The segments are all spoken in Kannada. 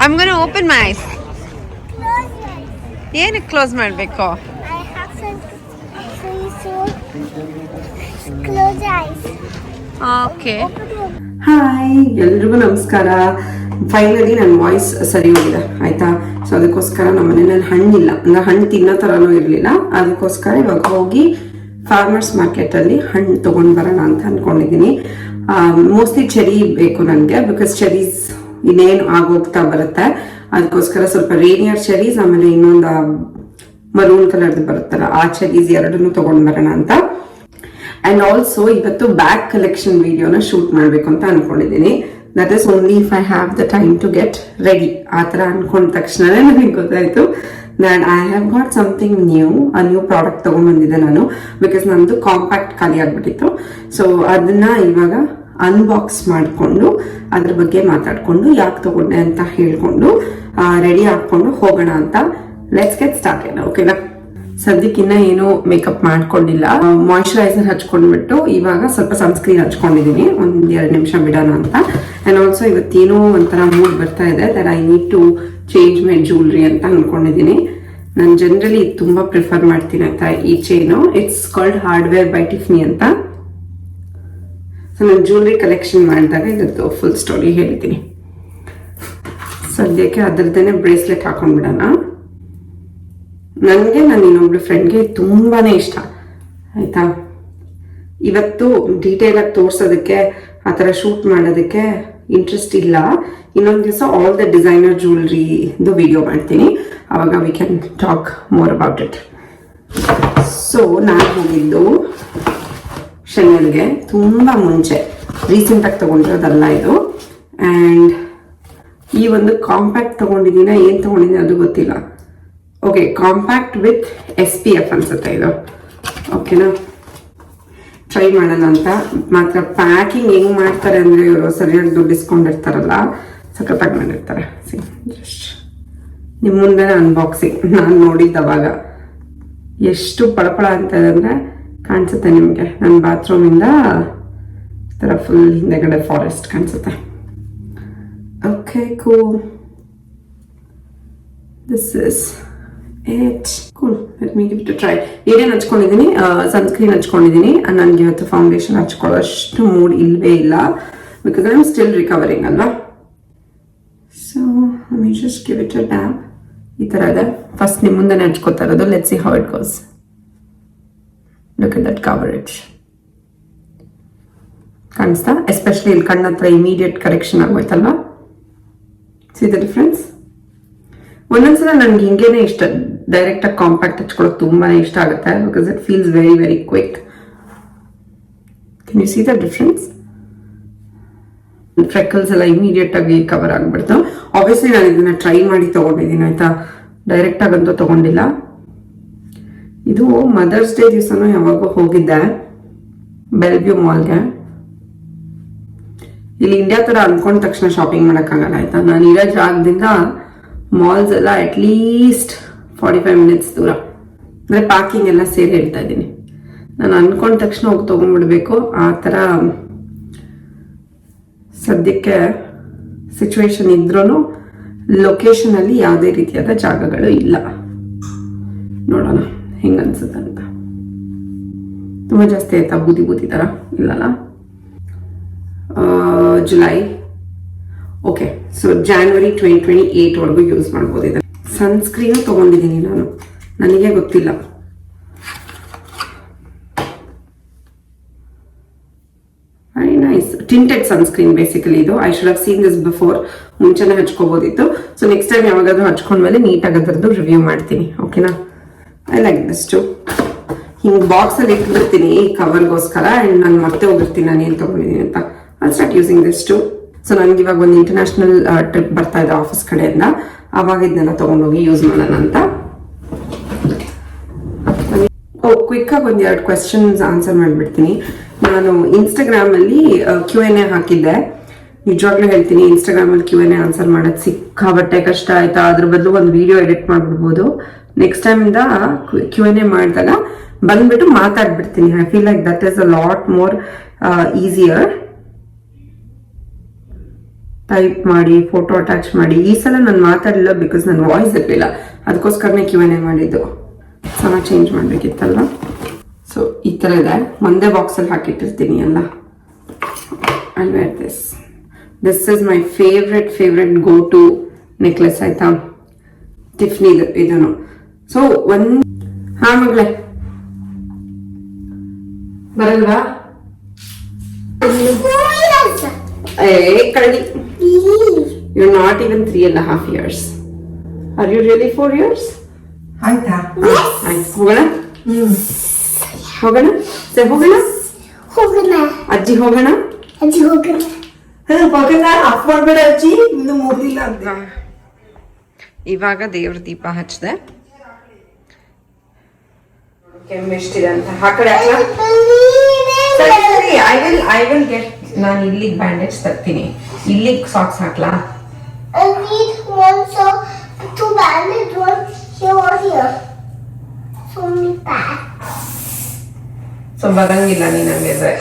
I'm going to open my eyes. ಏನಕ್ಕೆ ಕ್ಲೋಸ್ ಮಾಡಬೇಕು? ಓಕೆ. ಹಾಯ್, ಎಲ್ರಿಗೂ ನಮಸ್ಕಾರ. ಫೈನಲಿ ನನ್ನ ವಾಯ್ಸ್ ಸರಿ ಹೋಗಿದೆ ಆಯ್ತಾ. ಸೊ ಅದಕ್ಕೋಸ್ಕರ ನಮ್ಮ ಮನೆಯಲ್ಲಿ ಹಣ್ಣಿಲ್ಲ, ಅಂದ್ರೆ ಹಣ್ಣು ತಿನ್ನೋ ಥರನೂ ಇರಲಿಲ್ಲ. ಅದಕ್ಕೋಸ್ಕರ ಇವಾಗ ಹೋಗಿ ಫಾರ್ಮರ್ಸ್ ಮಾರ್ಕೆಟಲ್ಲಿ ಹಣ್ಣು ತೊಗೊಂಡು ಬರೋಣ ಅಂತ ಅಂದ್ಕೊಂಡಿದ್ದೀನಿ. ಮೋಸ್ಟ್ಲಿ ಚೆರಿ ಬೇಕು ನನಗೆ, ಬಿಕಾಸ್ ಚೆರೀಸ್ ಇನ್ನೇನು ಆಗೋಗ್ತಾ ಬರುತ್ತೆ. ಅದಕ್ಕೋಸ್ಕರ ಸ್ವಲ್ಪ ರೇನಿಯರ್ ಚೆರೀಸ್, ಆಮೇಲೆ ಇನ್ನೊಂದು ಮರೂನ್ ಕಲರ್ದು ಬರುತ್ತಲ್ಲ ಆ ಚೆರೀಸ್ ಎರಡನ್ನೂ ತೊಗೊಂಡು ಬರೋಣ ಅಂತ. ಅಂಡ್ ಆಲ್ಸೋ ಇವತ್ತು ಬ್ಯಾಗ್ ಕಲೆಕ್ಷನ್ ವಿಡಿಯೋನ ಶೂಟ್ ಮಾಡಬೇಕು ಅಂತ ಅನ್ಕೊಂಡಿದ್ದೀನಿ. That is only if I have the time to get ready. ಆ ಥರ ಅನ್ಕೊಂಡ ತಕ್ಷಣನೇ ನನಗೆ ಗೊತ್ತಾಯ್ತು that I have got something new, a new product ತಗೊಂಡ್ಬಂದಿದ್ದೆ ನಾನು. ಬಿಕಾಸ್ ನಂದು ಕಾಂಪ್ಯಾಕ್ಟ್ ಖಾಲಿ ಆಗ್ಬಿಟ್ಟಿತ್ತು. ಸೊ ಅದನ್ನ ಇವಾಗ ಅನ್ಬಾಕ್ಸ್ ಮಾಡಿಕೊಂಡು ಅದ್ರ ಬಗ್ಗೆ ಮಾತಾಡ್ಕೊಂಡು ಯಾಕೆ ತಗೊಂಡೆ ಅಂತ ಹೇಳ್ಕೊಂಡು ರೆಡಿ ಹಾಕೊಂಡು ಹೋಗೋಣ ಅಂತ. Let's get started. ಓಕೆನಾ? ಸದ್ಯಕ್ಕಿನ್ನ ಏನು ಮೇಕಪ್ ಮಾಡ್ಕೊಂಡಿಲ್ಲ. ಮಾಯಿಶ್ಚರೈಸರ್ ಹಚ್ಕೊಂಡ್ಬಿಟ್ಟು ಇವಾಗ ಸ್ವಲ್ಪ ಸನ್ಸ್ಕ್ರೀನ್ ಹಚ್ಕೊಂಡಿದ್ದೀನಿ, ಒಂದ್ 2 ನಿಮಿಷ ಬಿಡೋಣ ಅಂತ. ಅಂಡ್ ಆಲ್ಸೋ ಇವತ್ತೇನೋ ಒಂಥರ ಮೂಡ್ ಬರ್ತಾ ಇದೆ that I need to change my jewellery ಅಂತ ಅನ್ಕೊಂಡಿದ್ದೀನಿ. ನಾನು ಜನರಲಿ ತುಂಬಾ ಪ್ರಿಫರ್ ಮಾಡ್ತೀನಿ ಅಂತ ಈ chain. It's called hardware by Tiffany ಅಂತ. ಸೊ ನಾನು ಜ್ಯುವೆಲ್ರಿ ಕಲೆಕ್ಷನ್ ಮಾಡಿದಾಗ ಇದ್ರದ್ದು ಫುಲ್ ಸ್ಟೋರಿ ಹೇಳ್ತೀನಿ. ಸದ್ಯಕ್ಕೆ ಅದರದ್ದೇನೆ ಬ್ರೇಸ್ಲೆಟ್ ಹಾಕೊಂಡ್ಬಿಡೋಣ. ನನಗೆ ನನ್ನ ಇನ್ನೊಬ್ಳು ಫ್ರೆಂಡ್ಗೆ ತುಂಬಾನೇ ಇಷ್ಟ ಆಯ್ತಾ. ಇವತ್ತು ಡೀಟೇಲ್ ಆಗಿ ತೋರ್ಸೋದಕ್ಕೆ, ಆ ಥರ ಶೂಟ್ ಮಾಡೋದಕ್ಕೆ ಇಂಟ್ರೆಸ್ಟ್ ಇಲ್ಲ. ಇನ್ನೊಂದು ದಿವಸ ಆಲ್ ದ ಡಿಸೈನರ್ ಜ್ಯುವೆಲ್ರಿದು ವಿಡಿಯೋ ಮಾಡ್ತೀನಿ, ಅವಾಗ we can talk more about it. So ನಾನು ಹೋಗಿದ್ದು ಶನಿಯಲ್ಗೆ ತುಂಬಾ ಮುಂಚೆ, ರೀಸೆಂಟಾಗಿ ತಗೊಂಡಿರೋದಲ್ಲ ಇದು. ಆ್ಯಂಡ್ ಈ ಒಂದು ಕಾಂಪ್ಯಾಕ್ಟ್ ತಗೊಂಡಿದ್ದೀನ, ಏನು ತಗೊಂಡಿದ್ದೀನಿ ಅದು ಗೊತ್ತಿಲ್ಲ. ಓಕೆ, ಕಾಂಪ್ಯಾಕ್ಟ್ ವಿತ್ SPF ಅನ್ಸುತ್ತೆ ಇದು. ಓಕೆನಾ, ಟ್ರೈ ಮಾಡೋಣ ಅಂತ. ಮಾತ್ರ ಪ್ಯಾಕಿಂಗ್ ಹೆಂಗ್ ಮಾಡ್ತಾರೆ ಅಂದ್ರೆ ಇವರು ಸರಿಯಾಗಿ ದುಡ್ಡು ಇಸ್ಕೊಂಡಿರ್ತಾರಲ್ಲ, ಸಖತ್ತಾಗಿ ಮಾಡಿರ್ತಾರೆ. ಜಸ್ಟ್ ನಿಮ್ಮ ಮುಂದೆ ಅನ್ಬಾಕ್ಸಿಂಗ್ ನಾನು ನೋಡಿದ್ದವಾಗ ಎಷ್ಟು ಪಳಪಳ ಅಂತ ಇದೆ ಅಂದ್ರೆ ಕಾಣಿಸುತ್ತೆ ನಿಮಗೆ. ನನ್ನ ಬಾತ್ರೂಮಿಂದ ಥರ ಫುಲ್ ಹಿಂದೆಗಡೆ ಫಾರೆಸ್ಟ್ ಕಾಣಿಸುತ್ತೆ. Okay, cool. This is it. Cool, let me give it a try. ಏನೇನು ಹಚ್ಕೊಂಡಿದ್ದೀನಿ? ಸನ್ಸ್ಕ್ರೀನ್ ಹಚ್ಕೊಂಡಿದ್ದೀನಿ. ನನಗೆ ಇವತ್ತು ಫೌಂಡೇಶನ್ ಹಚ್ಕೊಳ್ಳೋಷ್ಟು ಮೂಡ್ ಇಲ್ಲವೇ ಇಲ್ಲ, because I am still recovering ಅಲ್ವಾ. So let me just give it a tap. ಈ ಥರ ಇದೆ. ಫಸ್ಟ್ ನಿಮ್ಮ ಮುಂದೆ ಹಚ್ಕೋತಾ ಇರೋದು. Let's see how it goes. Look at that coverage. ಕಾಣಿಸ್ತಾ? ಎಸ್ಪೆಷಲಿ ಇಲ್ಲಿ ಕಣ್ಣ ಹತ್ರ ಇಮಿಡಿಯೇಟ್ ಕರೆಕ್ಷನ್ ಆಗೋಯ್ತಲ್ವಾ. See the difference. ಒಂದೊಂದ್ಸಲ ನನ್ಗೆ ಹಿಂಗೇನೆ ಇಷ್ಟ, ಡೈರೆಕ್ಟ್ ಆಗಿ ಕಾಂಪ್ಯಾಕ್ಟ್ ಹಚ್ಕೊಳ್ಳೋಕೆ ತುಂಬಾನೇ ಇಷ್ಟ ಆಗುತ್ತೆ, because it feels very very quick. Can you see the difference? Freckles ಎಲ್ಲ ಇಮಿಡಿಯೇಟ್ ಆಗಿ ಕವರ್ ಆಗ್ಬಿಡ್ತು. ಆಬ್ವಿಯಸ್ಲಿ ನಾನು ಇದನ್ನ ಟ್ರೈ ಮಾಡಿ ತಗೊಂಡಿದ್ದೀನಿ ಆಯ್ತಾ, ಡೈರೆಕ್ಟ್ ಆಗಂತೂ ತಗೊಂಡಿಲ್ಲ. ಇದು ಮದರ್ಸ್ ಡೇ ದಿವಸನೂ ಯಾವಾಗೋ ಹೋಗಿದ್ದೆ ಬೆಲ್ವ್ಯೂ ಮಾಲ್ಗೆ. ಇಲ್ಲಿ ಇಂಡಿಯಾ ತರ ಅನ್ಕೊಂಡ ತಕ್ಷಣ ಶಾಪಿಂಗ್ ಮಾಡಕ್ಕಾಗಲ್ಲ ಆಯ್ತಾ. ನಾನು ಇರೋ ಜಾಗದಿಂದ ಮಾಲ್ಸ್ ಎಲ್ಲ ಅಟ್ಲೀಸ್ಟ್ 45 ಮಿನಿಟ್ಸ್ ದೂರ, ಅಂದ್ರೆ ಪಾರ್ಕಿಂಗ್ ಎಲ್ಲ ಸೇರಿ ಹೇಳ್ತಾ ಇದ್ದೀನಿ. ನಾನು ಅನ್ಕೊಂಡ ತಕ್ಷಣ ಹೋಗಿ ತಗೊಂಡ್ಬಿಡ್ಬೇಕು ಆ ಥರ ಸದ್ಯಕ್ಕೆ ಸಿಚುವೇಶನ್ ಇದ್ರೂ ಲೊಕೇಶನ್ ಅಲ್ಲಿ ಯಾವುದೇ ರೀತಿಯಾದ ಜಾಗಗಳು ಇಲ್ಲ. ನೋಡೋಣ ಹೆಂಗ ಅನ್ಸುತ್ತೆ ಅಂತ. ತುಂಬಾ ಜಾಸ್ತಿ ಆಯ್ತಾ ಬೂದಿ ಬೂದಿ ತರ? ಇಲ್ಲಲ್ಲ. ಜುಲೈ. ಓಕೆ, ಸೊ ಜಾನ್ವರಿ 2028 ವರೆಗೂ ಯೂಸ್ ಮಾಡ್ಬೋದು ಇದನ್ನು. ಸನ್ಸ್ಕ್ರೀನು ತಗೊಂಡಿದ್ದೀನಿ ನಾನು, ನನಗೆ ಗೊತ್ತಿಲ್ಲ. Very nice tinted sunscreen basically ಇದು. I should have seen this before. ಮುಂಚೆನೆ ಹಚ್ಕೋಬೋದಿತ್ತು. ಸೊ ನೆಕ್ಸ್ಟ್ ಟೈಮ್ ಯಾವಾಗಾದ್ರೂ ಹಚ್ಕೊಂಡ್ಮೇಲೆ ನೀಟಾಗಿ ಅದರದ್ದು ರಿವ್ಯೂ ಮಾಡ್ತೀನಿ. ಓಕೆನಾ? I like this too. ಹಿಂಗೆ ಬಾಕ್ಸಲ್ಲಿ ಇಟ್ಬಿಡ್ತೀನಿ ಈ ಕವರ್ಗೋಸ್ಕರ. ಆ್ಯಂಡ್ ನಾನು ಮತ್ತೆ ಹೋಗಿರ್ತೀನಿ ನಾನು ಏನು ತಗೊಂಡಿದ್ದೀನಿ ಅಂತ. I start using this too. So ನನಗೆ ಇವಾಗ ಒಂದು ಇಂಟರ್ನ್ಯಾಷನಲ್ ಟ್ರಿಪ್ ಬರ್ತಾ ಇದೆ ಆಫೀಸ್ ಕಡೆಯಿಂದ, ಅವಾಗ ಇದನ್ನೆಲ್ಲ ತಗೊಂಡೋಗಿ ಯೂಸ್ ಮಾಡೋಣ ಅಂತ. ಕ್ವಿಕ್ ಆಗಿ ಒಂದು 2 ಕ್ವೆಶನ್ಸ್ ಆನ್ಸರ್ ಮಾಡಿಬಿಡ್ತೀನಿ. ನಾನು ಇನ್ಸ್ಟಾಗ್ರಾಮ್ ಅಲ್ಲಿ Q&A ಹಾಕಿದ್ದೆ. ನಿಜವಾಗ್ಲೂ ಹೇಳ್ತೀನಿ, ಇನ್ಸ್ಟಾಗ್ರಾಮ್ ಅಲ್ಲಿ Q&A ಆನ್ಸರ್ ಮಾಡೋದು ಸಿಕ್ಕಾಬಟ್ಟೆ ಕಷ್ಟ ಆಯ್ತಾ. ಅದ್ರ ಬದಲು ಒಂದು ವಿಡಿಯೋ ಎಡಿಟ್ ಮಾಡ್ಬಿಡ್ಬೋದು. ನೆಕ್ಸ್ಟ್ ಟೈಮ್ ಇಂದ Q&A ಮಾಡಿದಾಗ ಬಂದ್ಬಿಟ್ಟು ಮಾತಾಡ್ಬಿಡ್ತೀನಿ. I feel like that is a lot more easier. Type ಮಾಡಿ ಫೋಟೋ ಅಟ್ಯಾಚ್ ಮಾಡಿ. ಈ ಸಲ ನಾನು ಮಾತಾಡಲಿಲ್ಲ ಬಿಕಾಸ್ ನನ್ನ ವಾಯ್ಸ್ ಇರಲಿಲ್ಲ, ಅದಕ್ಕೋಸ್ಕರನೇ Q&A ಮಾಡಿದ್ದು. ಚೆನ್ನಾಗಿ ಚೇಂಜ್ ಮಾಡಬೇಕಿತ್ತಲ್ವ. ಸೊ ಈ ಥರ ಇದೆ, ಒಂದೇ ಬಾಕ್ಸಲ್ಲಿ ಹಾಕಿಟ್ಟಿರ್ತೀನಿ ಎಲ್ಲ. I'll wear this. This is my favorite go to necklace ಆಯ್ತಾ, ಟಿಫ್ನಿ ಇದನ್ನು. ಸೊ ಹಾ ಮಗಳೇ ಬರಲ್ವಾ? ಕಳ್ಳಿ, you're not even 3.5 years. Are you really 4 years? ಆಯ್ತಾ? ಆಯ್ತು, ಹೋಗೋಣ ಹೋಗೋಣ ಸರ್, ಹೋಗೋಣ ಅಜ್ಜಿ, ಹೋಗೋಣ. ಪಕ್ಕದ ಆಫ್ ಮಾಡ್ಬೇಡ ಅಜ್ಜಿ, ಇನ್ನು ಮುಗಿದಿಲ್ಲ ಅಂತ. ಇವಾಗ ದೇವ್ರ ದೀಪ ಹಚ್ಚಿದೆ. ಕೆಮ್ಮೆಷ್ಟಿದೆ ಅಂತ ಆ ಕಡೆ ಐ ವಿಲ್ ಗೆಟ್. ನಾನು ಇಲ್ಲಿಗೆ ಬ್ಯಾಂಡೇಜ್ ತರ್ತೀನಿ, ಇಲ್ಲಿಗೆ ಸಾಕ್ಸ್ ಹಾಕ್ಲಾ? ಸೊ ಬರಂಗಿಲ್ಲ ನೀನು ಹಂಗಿದ್ರೆ.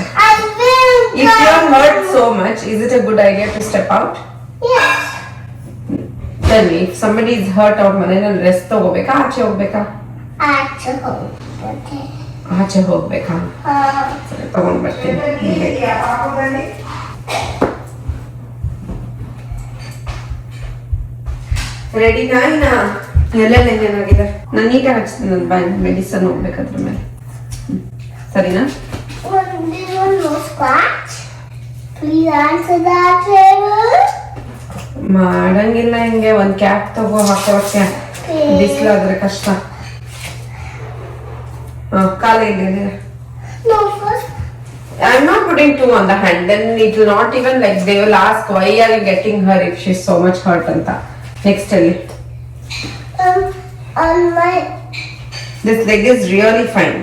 If you are hurt so much, is it a good idea to step out? Yes. Tell me, if somebody is hurt out, ಮನೆಯಲ್ಲಿ ರೆಸ್ಟ್ ತಗೋಬೇಕಾ, ಆಚೆ ಹೋಗ್ಬೇಕಾ? ಆಚೆ ಹೋಗ್ಬೇಕಾ? ಸರಿ, ತಗೊಂಡ್ ಬರ್ತೀನಿ. ರೆಡಿನಾ? ಎಲ್ಲೆಲ್ಲ ಏನಾಗಿದೆ ನಾನು ನೀಟಾಗಿ ಹಚ್ತೀನಿ. ನನ್ನ ಮೆಡಿಸನ್ ಹೋಗ್ಬೇಕಾದ್ರ ಮೇಲೆ. ಸರಿನಾ? ಮಾಡಂಗಿಲ್ಲ ಹಿಂಗೆ. ಒಂದ್ ಕ್ಯಾಪ್ ತಗೋ, ಹಾಕೋಕೆ ಬಿಸಿಲಾದ್ರೆ ಕಷ್ಟ. ಕಾಲ ಇದೆ. I'm not putting two on the hand, then it will not even like they will ask why are you getting her if she's so much hurt anta. Next tell me. On my This leg is really fine.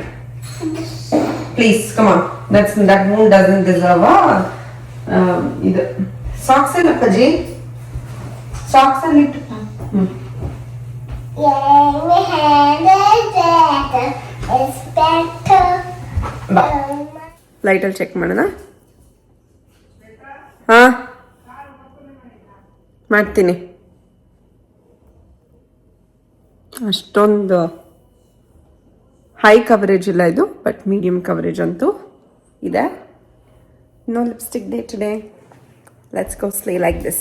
Please come on. That wound doesn't deserve a ಇದು ಸಾಕ್ಸ್ ಎಲ್ಲ ಪಜಿ, ಸಾಕ್ಸ್ ಅಲ್ಲಿ ಇಟ್ಟು ಲೈಟಲ್ಲಿ ಚೆಕ್ ಮಾಡೋಣ. ಹಾ ಮಾಡ್ತೀನಿ. ಅಷ್ಟೊಂದು ಹೈ ಕವರೇಜ್ ಇಲ್ಲ ಇದು, ಬಟ್ ಮೀಡಿಯಂ ಕವರೇಜ್ ಅಂತೂ ಇದೆ. No lipstick day today. Let's go slay like this.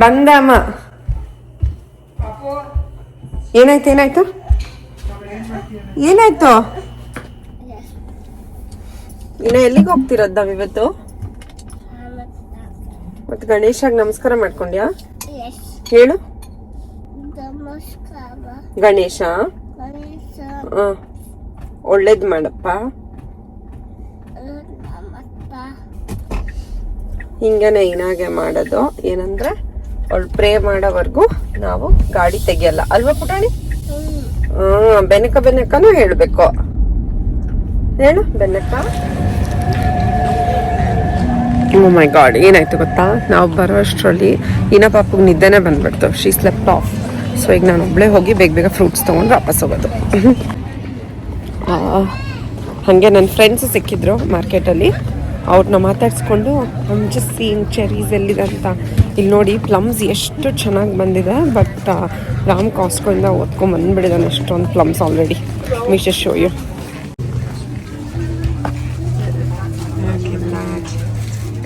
ಬಂದಮ್ಮ. ಏನಾಯ್ತು? ಇನ್ನು ಎಲ್ಲಿಗೆ ಹೋಗ್ತಿರೋದ್ ನಾವ್ ಇವತ್ತು? ಮತ್ತೆ ಗಣೇಶಾಗ ನಮಸ್ಕಾರ ಮಾಡ್ಕೊಂಡ್ಯಾ? ಹೇಳು. ಗಣೇಶ ಒಳ್ಳೇದ್ ಮಾಡಪ್ಪ. ಹಿಂಗನೆ ಏನಾಗೆ ಮಾಡೋದು ಏನಂದ್ರೆ ಅವಳು ಪ್ರೇ ಮಾಡೋವರೆಗೂ ನಾವು ಗಾಡಿ ತೆಗಿಯಲ್ಲ ಅಲ್ವಾ ಪುಟಾಣಿ? ಬೆನಕನೂ ಹೇಳ್ಬೇಕು. ಹೇಳು ಬೆನಕ. ಓ ಮೈ ಗಾಡ್, ಏನಾಯ್ತು ಗೊತ್ತಾ? ನಾವು ಬರೋ ಅಷ್ಟರಲ್ಲಿ ಇನ್ನ ಪಾಪಗೆ ನಿದ್ದೆನೆ ಬಂದ್ಬಿಡ್ತು. ಶೀ ಸ್ಲೆಪ್ಟ್ ಆಫ್. ಸೊ ಈಗ ನಾನು ಒಬ್ಳೆ ಹೋಗಿ ಬೇಗ ಫ್ರೂಟ್ಸ್ ತೊಗೊಂಡು ವಾಪಸ್ ಹೋಗೋದು. ಹಾಗೆ ನನ್ನ ಫ್ರೆಂಡ್ಸ್ ಸಿಕ್ಕಿದ್ರು ಮಾರ್ಕೆಟಲ್ಲಿ. ಅವ್ರನ್ನ ಮಾತಾಡಿಸ್ಕೊಂಡು ಐಮ್ ಜಸ್ಟ್ ಸೀಯಿಂಗ್ ಚೆರೀಸ್ ಎಲ್ಲಿದೆ ಅಂತ. ಇಲ್ಲಿ ನೋಡಿ ಪ್ಲಮ್ಸ್ ಎಷ್ಟು ಚೆನ್ನಾಗಿ ಬಂದಿದೆ. ಬಟ್ ರಾಮ್ ಕಾಸ್ಕೋಯಿಂದ ಓದ್ಕೊಂಡು ಬಂದುಬಿಡಿದಾನೆ ಅಷ್ಟೊಂದು plums already. We should show you.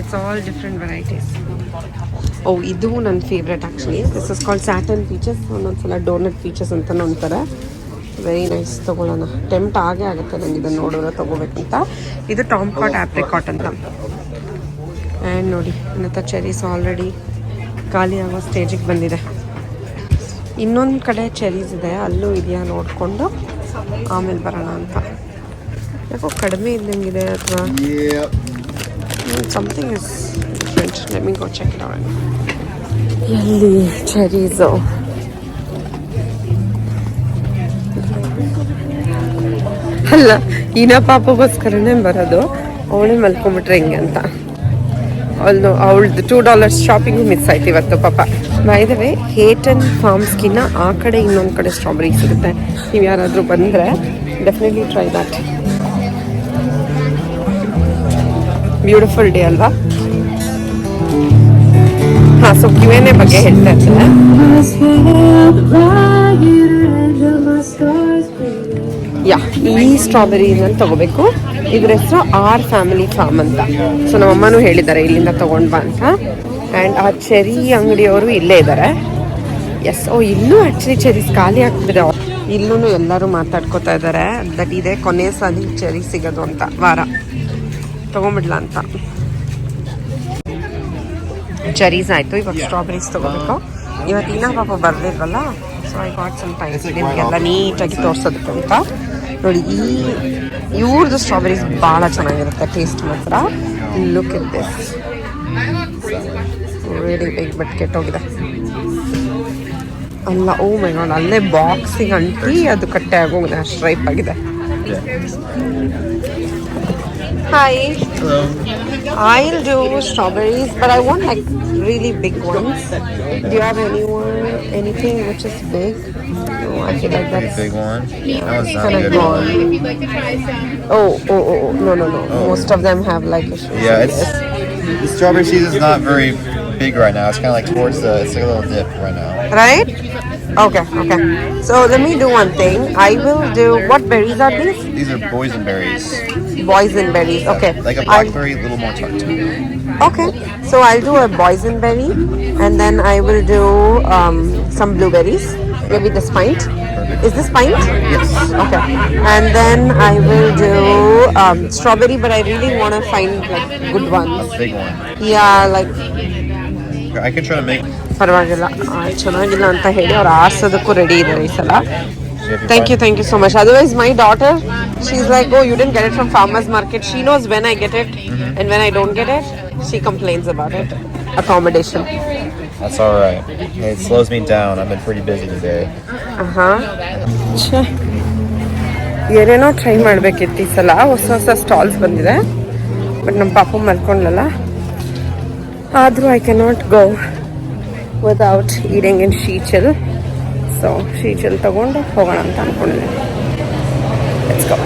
It's all different varieties. Oh ಇದು ನನ್ನ favourite actually. This is called Saturn peaches. ಒಂದೊಂದ್ಸಲ ಡೋನಟ್ ಪೀಚಸ್ ಅಂತಲೂ ಅಂತಾರೆ. Very nice. ತೊಗೊಳ್ಳೋಣ. ಟೆಂಪ್ಟ್ ಆಗೇ ಆಗುತ್ತೆ ನಂಗೆ ಇದನ್ನು ನೋಡಿದ್ರೆ ತೊಗೋಬೇಕಂತ. ಇದು ಟಾಮ್ ಕಾಟ್ ಆಪ್ರಿಕಾಟ್ ಅಂತ. ಆ್ಯಂಡ್ ನೋಡಿ ಇನ್ನತ್ತ ಚೆರೀಸ್ ಆಲ್ರೆಡಿ ಖಾಲಿ ಆಗೋ ಸ್ಟೇಜಿಗೆ ಬಂದಿದೆ. ಇನ್ನೊಂದು ಕಡೆ ಚೆರೀಸ್ ಇದೆ, ಅಲ್ಲೂ ಇದೆಯಾ ನೋಡಿಕೊಂಡು ಆಮೇಲೆ ಬರೋಣ ಅಂತ. ಯಾಕೋ ಕಡಿಮೆ ಇದ್ದಂಗಿದೆ ಅಥವಾ something is different. Let me go check it out. ಎಲ್ಲಿ ಚೆರೀಸು? ಅಲ್ಲ, ಇನ್ನ ಪಾಪಗೋಸ್ಕರನೇ ಬರೋದು. ಅವಳೇ ಮಲ್ಕೊಂಬಿಟ್ರೆ ಹಿಂಗೆ ಅಂತ. ಅವಳದು $2 ಶಾಪಿಂಗು ಮಿಸ್ ಆಯ್ತು ಇವತ್ತು ಪಾಪ. ಬೈ ದ ವೇ, ಹೇಟನ್ ಫಾರ್ಮ್ಸ್ಗಿನ್ನ ಆ ಕಡೆ ಇನ್ನೊಂದು ಕಡೆ ಸ್ಟ್ರಾಬೆರಿ ಸಿಗುತ್ತೆ. ನೀವು ಯಾರಾದರೂ ಬಂದರೆ definitely try that. Beautiful day ಅಲ್ವಾ? Q&A ಬಗ್ಗೆ ಹೇಳ್ತಾ ಇದ್ದಾರೆ. ಯಾ, ಈ ಸ್ಟ್ರಾಬೆರಿನ ತಗೋಬೇಕು. ಇದ್ರ ಹೆಸರು ಆರ್ ಫ್ಯಾಮಿಲಿ ಫಾರ್ಮ್ ಅಂತ. ಸೊ ನಮ್ಮಮ್ಮನೂ ಹೇಳಿದ್ದಾರೆ ಇಲ್ಲಿಂದ ತಗೊಂಡ್ ಬಾ ಅಂತ. ಆ್ಯಂಡ್ ಆ ಚೆರಿ ಅಂಗಡಿಯವರು ಇಲ್ಲೇ ಇದ್ದಾರೆ. ಎಸ್, ಇಲ್ಲೂ ಆ್ಯಕ್ಚುಲಿ ಚೆರೀಸ್ ಖಾಲಿ ಆಗ್ತಿದೆ. ಇಲ್ಲೂ ಎಲ್ಲರೂ ಮಾತಾಡ್ಕೋತಾ ಇದ್ದಾರೆ ದಟ್ ಇದೆ ಕೊನೆ ಸಾಲಿ ಚೆರಿ ಸಿಗೋದು ಅಂತ, ವಾರ ತಗೊಂಬಿಡ್ಲಾ ಅಂತ. ಚೆರೀಸ್ ಆಯಿತು, ಇವಾಗ ಸ್ಟ್ರಾಬೆರೀಸ್ ತೊಗೋಬೇಕು. ಇವತ್ತು ಇನ್ನೂ ಪಾಪ ಬರ್ದಿಲ್ವಲ್ಲ, so I got some time ನಿಮಗೆಲ್ಲ ನೀಟಾಗಿ ತೋರಿಸೋದಕ್ಕೆ ಅಂತ. ನೋಡಿ, ಇವ್ರದ್ದು ಸ್ಟ್ರಾಬೆರೀಸ್ ಭಾಳ ಚೆನ್ನಾಗಿರುತ್ತೆ, ಟೇಸ್ಟ್ ಮಾತ್ರ. Look it this, very big, but ಕೆಟ್ಟೋಗಿದೆ ಅಲ್ಲ. ಓ ಮೈ ಗಾಡ್, ಅಲ್ಲೇ ಬಾಕ್ಸಿಗೆ ಅಂಟಿ ಅದು ಕಟ್ಟೆ ಆಗೋಗಿದೆ, ಅಷ್ಟು ರೈಪ್ ಆಗಿದೆ. Hi. Hello. I'll do strawberries, but I want like really big ones. Do you have anything which is big? No, I feel like that's big one. That one's not kind of good. gone. If you'd like to try some. Oh, no. Oh. Most of them have like issues. Yeah, the strawberry season's not very big right now. It's kind of like it's like a little dip right now. Right? Okay. So let me do one thing. I will do, what berries are these? These are boysenberries. Boysenberries. Okay. Like a blackberry, a little more tart. Okay. So I'll do a boysenberry, and then I will do some blueberries. Maybe this pint. Perfect. Is this pint? Yes. Okay. And then I will do strawberry, but I really want to find like good A ones. big one. Yeah, like I can try to make. ಪರವಾಗಿಲ್ಲ, ಚೆನ್ನಾಗಿಲ್ಲ ಅಂತ ಹೇಳಿ ಅವ್ರು ಆರ್ಸೋದಕ್ಕೂ ರೆಡಿ ಇದ್ದಾರೆ ಈ ಸಲ. Thank you. Thank you so much. Otherwise, my daughter, she's like, oh, you didn't get it from farmer's market. She knows when I get it, and when I don't get it, she complains about it. Accommodation. That's all right. Hey, it slows me down. I've been pretty busy today. ಏನೇನೋ ಟ್ರೈ ಮಾಡಬೇಕಿತ್ತು ಈ ಸಲ. ಹೊಸ ಸ್ಟಾಲ್ಸ್ ಬಂದಿದೆ, ಬಟ್ ನಮ್ಮ ಪಾಪ ಮಲ್ಕೊಂಡ್ಲಲ್ಲ, ಆದರೂ I can not go without eating in ಶೀಚಲ್. ಸೊ ಶೀಚಲ್ ತಗೊಂಡು ಹೋಗೋಣ ಅಂತ ಅಂದ್ಕೊಂಡಿದ್ದೀನಿ. Let's go.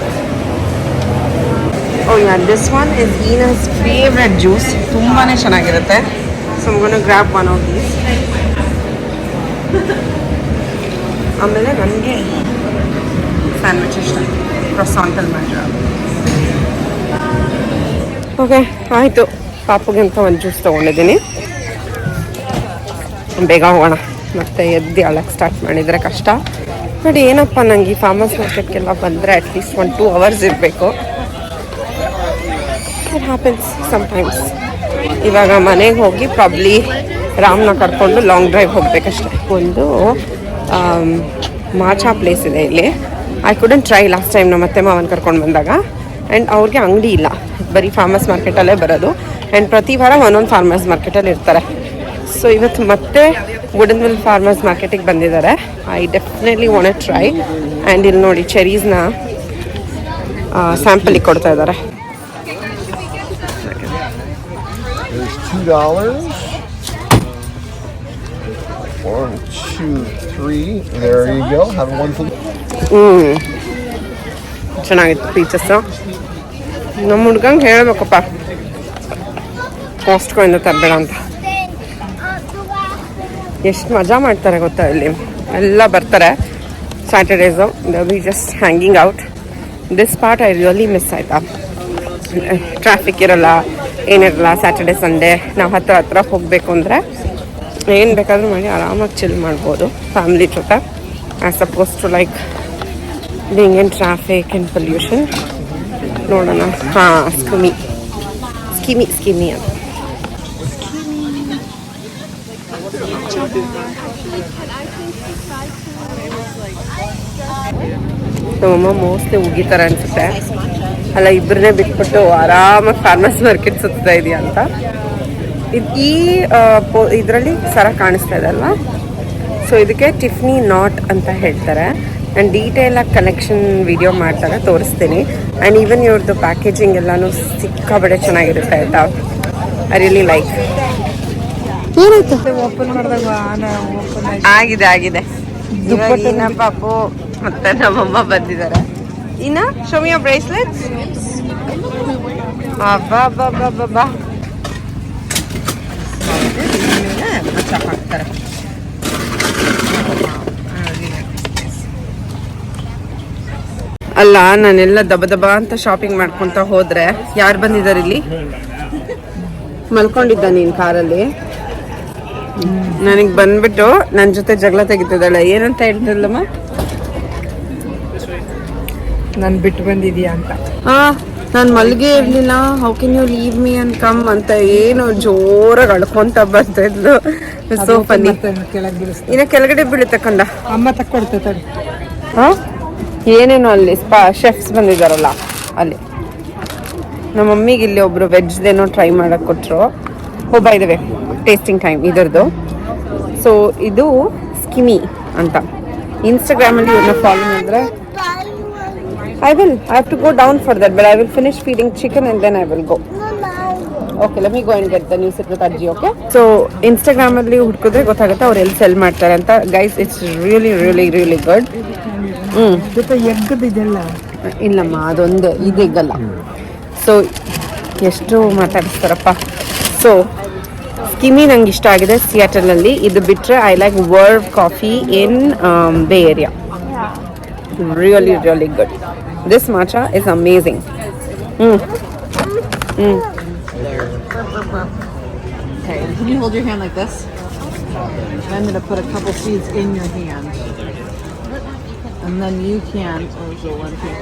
Oh yeah, this one is Ina's favourite juice. ತುಂಬಾ ಚೆನ್ನಾಗಿರುತ್ತೆ. So I'm going to grab one of these. ಆಮೇಲೆ ನನಗೆ ಸ್ಯಾಂಡ್ವಿಚ್ ಇಷ್ಟ, ಕ್ರೊಸಾಂಟಲ್ಲಿ ಮಾಡಿರೋ. ಓಕೆ, ಆಯಿತು. ಪಾಪುಗೆ ಅಂತ ಒಂದು ಜ್ಯೂಸ್ ತೊಗೊಂಡಿದ್ದೀನಿ. ಬೇಗ ಹೋಗೋಣ, ಮತ್ತೆ ಎದ್ದು ಅಳಕ್ಕೆ ಸ್ಟಾರ್ಟ್ ಮಾಡಿದರೆ ಕಷ್ಟ. ಬಟ್ ಏನಪ್ಪ, ನಂಗೆ ಈ ಫಾರ್ಮರ್ಸ್ ಮಾರ್ಕೆಟ್ಗೆಲ್ಲ ಬಂದರೆ ಅಟ್ಲೀಸ್ಟ್ 1-2 hours ಇರಬೇಕು. It happens sometimes. ಇವಾಗ ಮನೆಗೆ ಹೋಗಿ ಪ್ರಾಬ್ಲಿ ರಾಮ್ನ ಕರ್ಕೊಂಡು ಲಾಂಗ್ ಡ್ರೈವ್ ಹೋಗಬೇಕಷ್ಟೆ. ಒಂದು ಮಾಚಾ ಪ್ಲೇಸ್ ಇದೆ ಇಲ್ಲಿ. I couldn't try last time ನಮ್ಮ ಅತ್ತೆ ಮಾವನ ಕರ್ಕೊಂಡು ಬಂದಾಗ. ಆ್ಯಂಡ್ ಅವ್ರಿಗೆ ಅಂಗಡಿ ಇಲ್ಲ, ಬರೀ ಫಾರ್ಮರ್ಸ್ ಮಾರ್ಕೆಟಲ್ಲೇ ಬರೋದು. ಆ್ಯಂಡ್ ಪ್ರತಿ ವಾರ ಒಂದೊಂದು ಫಾರ್ಮರ್ಸ್ ಮಾರ್ಕೆಟಲ್ಲಿ ಇರ್ತಾರೆ. ಸೊ ಇವತ್ತು ಮತ್ತೆ ವುಡನ್ವಿಲ್ ಫಾರ್ಮರ್ಸ್ ಮಾರ್ಕೆಟಿಗೆ ಬಂದಿದ್ದಾರೆ. I definitely want to try. And ಇಲ್ಲಿ ನೋಡಿ, ಚೆರೀಸ್ನ ಸ್ಯಾಂಪಲಿಗೆ ಕೊಡ್ತಾ ಇದ್ದಾರೆ. There's $2. 1, 2, 3. There you go. Have a wonderful. ಚೆನ್ನಾಗಿತ್ತು ಪೀಚಸ್ಸು. ನಮ್ಮ ಹುಡ್ಗಂಗೆ ಹೇಳಬೇಕಪ್ಪ, ಕಾಸ್ಟ್ಕೋಯಿಂದ ತರಬೇಡ ಅಂತ. ಎಷ್ಟು ಮಜಾ ಮಾಡ್ತಾರೆ ಗೊತ್ತಾ, ಇಲ್ಲಿ ಎಲ್ಲ ಬರ್ತಾರೆ Saturdays. We just hanging out. This part I really miss ಆಯಿತಾ. ಟ್ರಾಫಿಕ್ ಇರೋಲ್ಲ, ಏನಿರಲ್ಲ. ಸ್ಯಾಟರ್ಡೆ ಸಂಡೇ ನಾವು ಹತ್ರ ಹೋಗಬೇಕು ಅಂದರೆ ಏನು ಬೇಕಾದರೂ ಮಾಡಿ ಆರಾಮಾಗಿ ಚಿಲ್ ಮಾಡ್ಬೋದು ಫ್ಯಾಮಿಲಿ ಜೊತೆ, as supposed to like being in traffic and pollution. ನೋಡೋಣ. ಹಾಂ, ಸ್ಕಿಮಿ ಅಂತ. ನಮ್ಮಮ್ಮ ಮೋಸ್ಟ್ಲಿ ಉಗಿತಾರೆ ಅನ್ಸುತ್ತೆ. ಅಲ್ಲ, ಇಬ್ಬರನ್ನೇ ಬಿಟ್ಬಿಟ್ಟು ಆರಾಮಾಗಿ ಫಾರ್ಮರ್ಸ್ ಮಾರ್ಕೆಟ್ ಸುತ್ತಾ ಇದೆಯಾ ಅಂತ. ಇದರಲ್ಲಿ ಸರ ಕಾಣಿಸ್ತಾ ಇದೆ ಅಲ್ವಾ. ಸೊ ಇದಕ್ಕೆ ಟಿಫ್ನಿ ನಾಟ್ ಅಂತ ಹೇಳ್ತಾರೆ. ಆ್ಯಂಡ್ ಡೀಟೇಲಾಗಿ ಕಲೆಕ್ಷನ್ ವಿಡಿಯೋ ಮಾಡ್ತಾರೆ, ತೋರಿಸ್ತೀನಿ. ಆ್ಯಂಡ್ ಈವನ್ ಇವ್ರದ್ದು ಪ್ಯಾಕೇಜಿಂಗ್ ಎಲ್ಲನೂ ಸಿಕ್ಕಾಬಡೆ ಚೆನ್ನಾಗಿರುತ್ತೆ ಆಯಿತಾ. I really like. ಏನಾಯ್ತು? ಓಪನ್ ಮಾಡಿದಾಗ ಆಗಿದೆ. ಇನ್ನ ಪಾಪು ಮತ್ತೆ ನಮ್ಮಮ್ಮ ಬಂದಿದ್ದಾರೆ. ಇನ್ನ ಶೋ ಮಿ ಯೋರ್ ಬ್ರೇಸ್ಲೆಟ್ಸ್. ಅಬ್ಬಾ ಅಲ್ಲ ನಾನೆಲ್ಲ ದಬ ದಬ ಅಂತ ಶಾಪಿಂಗ್ ಮಾಡ್ಕೊಂತ ಹೋದ್ರೆ ಯಾರು ಬಂದಿದ್ದಾರೆ ಇಲ್ಲಿ? ಮಲ್ಕೊಂಡಿದ್ದ ನೀನ್ ಕಾರಲ್ಲಿ? ನನಗೆ ಬಂದ್ಬಿಟ್ಟು ನನ್ನ ಜೊತೆ ಜಗಳ ತೆಗಿತಿದ್ದಾಳೆ. ಏನಂತ ಹೇಳ್ತಿದ್ದಲ್ಲಮ್ಮ? ನಾನು ಬಿಟ್ಟು ಬಂದಿದ್ಯಾ ಅಂತ. ನಾನು ಮಲ್ಗೆ ಇರ್ಲಿಲ್ಲ, how can you leave me and come ಅಂತ ಏನು ಜೋರಾಗಿ ಅಳ್ಕೊಂತ ಬರ್ತಿದ್ಲು. So funny. ಕೆಳಗೆ ಬೀಳಿಸ್ತಾ ಇನ್ನ ಕೆಳಗಡೆ ಬೀಳುತ್ತೆ ಕಂಡ. ಅಮ್ಮ ತಕ್ಕೊಡ್ತೇವೆ. ಏನೇನು ಅಲ್ಲಿ ಶೆಫ್ಸ್ ಬಂದಿದ್ದಾರಲ್ಲ ಅಲ್ಲಿ. ನಮ್ಮ ಮಮ್ಮಿಗೆ ಇಲ್ಲಿ ಒಬ್ರು ವೆಜ್ದೇನೋ ಟ್ರೈ ಮಾಡಕ್ ಕೊಟ್ರು. By the way tasting time ಇದರದು. ಸೊ ಇದು ಸ್ಕಿಮಿ ಅಂತ. ಇನ್ಸ್ಟಾಗ್ರಾಮಲ್ಲಿ ಇವ್ರನ್ನ ಫಾಲೋ ಮಾಡಿದ್ರೆ I have to go down for that, but I will finish feeding chicken and then I will go. Okay, let me go and get the new sit with Ajji, okay? So, Instagram ಅಲ್ಲಿ ಹುಡುಕಿದ್ರೆ ಗೊತ್ತಾಗುತ್ತೆ ಅವ್ರು ಎಲ್ಲಿ ಸೆಲ್ ಮಾಡ್ತಾರೆ ಅಂತ. Guys, it's really really really good. ಜೊತೆ ಎಗ್ಗದಿದೆಲ್ಲ ಇಲ್ಲಮ್ಮ, ಅದೊಂದೇ, ಇದು ಎಗ್ಗಲ್ಲ. ಸೊ ಎಷ್ಟು ಮಾತಾಡಿಸ್ತಾರಪ್ಪ. ಸೊ ಸ್ಕಿಮಿ ನಂಗೆ ಇಷ್ಟ ಆಗಿದೆ ಸಿಯಾಟಲ್ನಲ್ಲಿ. ಇದು ಬಿಟ್ಟರೆ I like Verve coffee in Bay Area. Really, really good. This matcha is amazing. Okay, can you hold your hand like this? I'm going to put a couple seeds in your hand. And then you can, so 1, 2,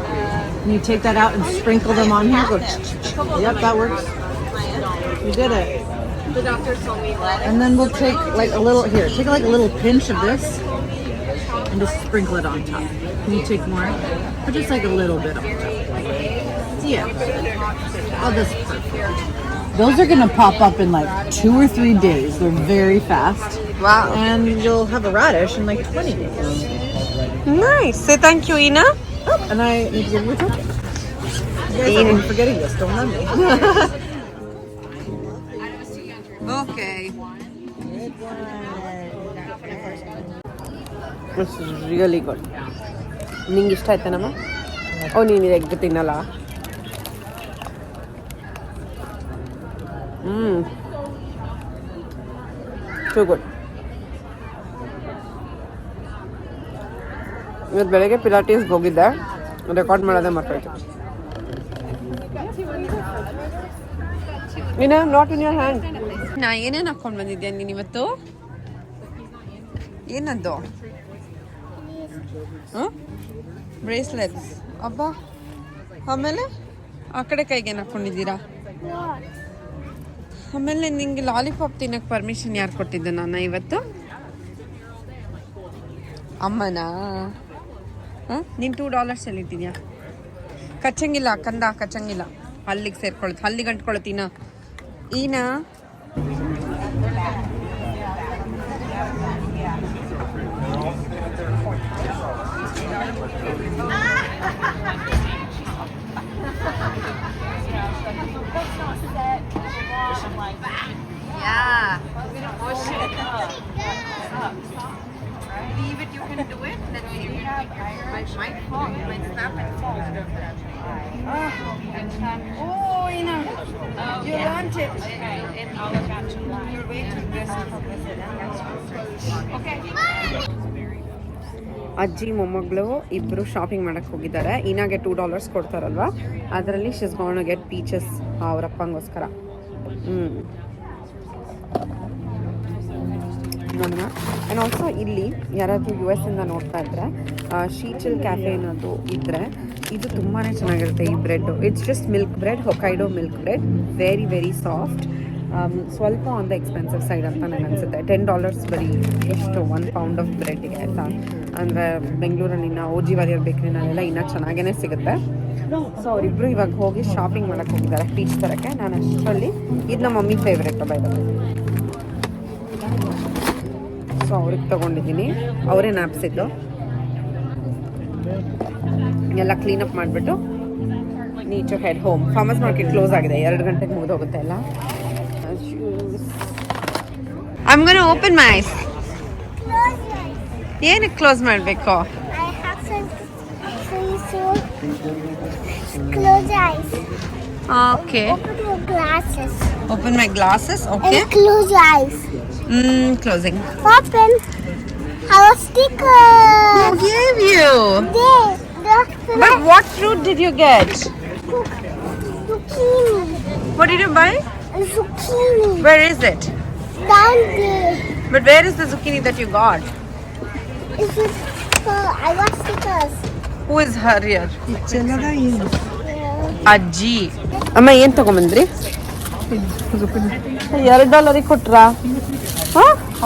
3. You take that out and sprinkle them on here. Go, yep, that works. You did it. The doctor told me that. And then we'll take like a little, here, take like a little pinch of this. And just sprinkle it on top. Can you take more? Or just like a little bit on top. Yeah. Oh, this is perfect. Those are gonna pop up in like 2 or 3 days. They're very fast. Wow. And you'll have a radish in like 20 days. Nice. Say thank you, Ina. Oh, and I need to give you a token. You guys are forgetting this. Don't let me. Okay. It's really good. ನಿಂಗೆ ಇಷ್ಟ ಆಯ್ತಾನಮ್ಮ? ನೀನು ಎಗ್ ತಿನ್ನಲ್ಲ? Too good. ಇವತ್ತು ಬೆಳಗ್ಗೆ ಪಿಲಾಟೀಸ್ಗೆ ಹೋಗಿದ್ದೆ, ರೆಕಾರ್ಡ್ ಮಾಡೋದೇ ಮರ್ತೋಯ್ತು. ನೀನು ನಾಟ್ ಇನ್ ಯೋರ್ ಹ್ಯಾಂಡ್. ನಾ ಏನೇನು ಹಾಕ್ಕೊಂಡು ಬಂದಿದ್ದೆ ನೀನು ಇವತ್ತು? ಏನದ್ದು? ಬ್ರೇಸ್ಲೆಟ್ಸ್. ಅಬ್ಬಾ, ಆಮೇಲೆ ಆ ಕಡೆ ಕೈಗೆ ಏನು ಹಾಕ್ಕೊಂಡಿದ್ದೀರಾ? ಆಮೇಲೆ ನಿಂಗೆ ಲಾಲಿಪಾಪ್ ತಿನ್ನಕ್ಕೆ ಪರ್ಮಿಷನ್ ಯಾರು ಕೊಟ್ಟಿದ್ದು? ನಾನು ಇವತ್ತು ಅಮ್ಮನಾ? ನೀನು $2 ಎಲ್ಲಿ ಇಟ್ಟಿದ್ಯಾ? ಕಚ್ಚಂಗಿಲ್ಲ ಕಂದ, ಕಚ್ಚಂಗಿಲ್ಲ. ಹಲ್ಲಿಗೆ ಸೇರ್ಕೊಳುತ್ತೆ, ಹಲ್ಲಿಗೆ ಅಂಟ್ಕೊಳತ್ತೀನ ಈನ. Yeah. Oh shit. Leave it, you can do it. Let's see. Might fall. You might snap it. Oh, you know. You want it. You're way too aggressive for president. Okay. ಅಜ್ಜಿ ಮೊಮ್ಮಗಳು ಇಬ್ಬರು ಶಾಪಿಂಗ್ ಮಾಡಕ್ಕೆ ಹೋಗಿದ್ದಾರೆ. ಇನಾಗೆ $2 ಕೊಡ್ತಾರಲ್ವ, ಅದರಲ್ಲಿ ಶಿಸ್ ಗೋನ್ ಟು ಗೆಟ್ ಪೀಚಸ್ ಅವರಪ್ಪಂಗೋಸ್ಕರ. ನೋಡೋಣ. ಆ್ಯಂಡ್ ಆಲ್ಸೋ ಇಲ್ಲಿ ಯಾರಾದರೂ US ಇಂದ ನೋಡ್ತಾ ಇದ್ದರೆ ಶೀಚಿಲ್ ಕ್ಯಾಫೆ ಅನ್ನೋದು ಇದ್ದರೆ ಇದು ತುಂಬಾ ಚೆನ್ನಾಗಿರುತ್ತೆ. ಈ bread it's just milk bread, Hokkaido milk bread, very very soft. ಸ್ವಲ್ಪ ಆನ್ ದ ಎಕ್ಸ್ಪೆನ್ಸಿವ್ ಸೈಡ್ ಅಂತ ನನಗೆ ಅನಿಸುತ್ತೆ. $10 ಬರೀ ಎಷ್ಟು 1 pound ಆಫ್ ಬ್ರೆಡ್ಡಿಗೆ ಆಯಿತಾ. ಅಂದರೆ ಬೆಂಗಳೂರಲ್ಲಿ ಇನ್ನು OG ವಾರಿಯರ್ ಬೇಕ್ರಿನಲ್ಲೆಲ್ಲ ಇನ್ನೂ ಚೆನ್ನಾಗೇ ಸಿಗುತ್ತೆ. ಸೊ ಅವರಿಬ್ಬರು ಇವಾಗ ಹೋಗಿ ಶಾಪಿಂಗ್ ಮಾಡೋಕ್ಕೆ ಹೋಗಿದ್ದಾರೆ ಪೀಚ್ ತರಕ್ಕೆ. ನಾನು ಅಷ್ಟರಲ್ಲಿ ಇದು ನಮ್ಮ ಮಮ್ಮಿ ಫೇವ್ರೇಟ್ ಬೈದ. ಸೊ ಅವ್ರಿಗೆ ತೊಗೊಂಡಿದ್ದೀನಿ, ಅವರೇ ನ್ಯಾಪ್ಸಿದ್ದು. ಎಲ್ಲ ಕ್ಲೀನಪ್ ಮಾಡಿಬಿಟ್ಟು need to head home. Farmers market close ಆಗಿದೆ, 2 ಗಂಟೆಗೆ ಮುಗಿದೋಗುತ್ತೆ ಎಲ್ಲ. I'm going to open my eyes. ಏನಕ್ಕೆ ಕ್ಲೋಸ್ ಮಾಡಬೇಕು? Close your eyes. Okay. Open your glasses. Open my glasses, okay. And close your eyes. Closing. Open. Have a sticker. Who gave you? There. But what fruit did you get? Zucchini. What did you buy? Zucchini. Where is it? Down there. But where is the zucchini that you got? Is it? I got stickers. Who is her here? ಚೆಲ್ಲದ ಏನು ಅಜ್ಜಿ. ಅಮ್ಮ ಏನ್ ತಗೊಂಬಂದ್ರಿ? $2 ಕೊಟ್ರಾ?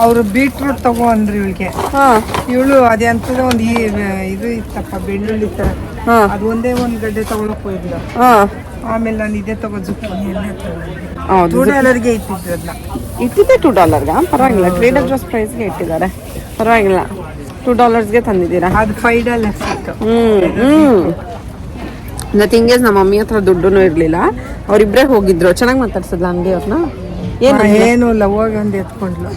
ಅವರು ಬೀಟ್ರೂಟ್ ತಗೋ ಅಂದ್ರಿ ಇವಳಿಗೆ. ಇವಳು ಅದೇ ಅಂತದ ಒಂದು ಇದು ಇತ್ತಪ್ಪ ಬೆಳ್ಳುಳ್ಳಿ ತರ, ಅದು ಒಂದೇ ಒಂದ್ ಗಡ್ಡೆ ತಗೊಳಕ್ ಹೋಗಿದ್ಲು. ಆಮೇಲೆ ನಾನು ಇದೇ ತಗೋ ಜುಕ್ಕಿನಿ $2ಗೆ ಇಟ್ಟಿದ್ರು ಅದನ್ನ. ಇಟ್ಟಿದ್ದೆ $2ಗ? ಪರವಾಗಿಲ್ಲ, ಟ್ರೇಡರ್ ಜೋಸ್ ಪ್ರೈಸ್ಗೆ ಇಟ್ಟಿದ್ದಾರೆ, ಪರವಾಗಿಲ್ಲ. $2ಗೆ ತಂದಿದ್ದೀರಾ? ಅದು $5 ಸಿಕ್ತು. ದ ಥಿಂಗ್ ಇಸ್, ನಮ್ಮ ಮಮ್ಮಿ ಹತ್ರ ದುಡ್ಡು ಇರ್ಲಿಲ್ಲ, ಅವ್ರಿಬ್ರೇ ಹೋಗಿದ್ರು. ಚೆನ್ನಾಗಿ ಮಾತಾಡ್ಸದ್ಲ ಅಂಗಡಿ ಅವ್ರನ್ನ? ಏನು ಇಲ್ಲ, ಹೋಗಿ ಒಂದು ಎತ್ಕೊಂಡ್ಲು.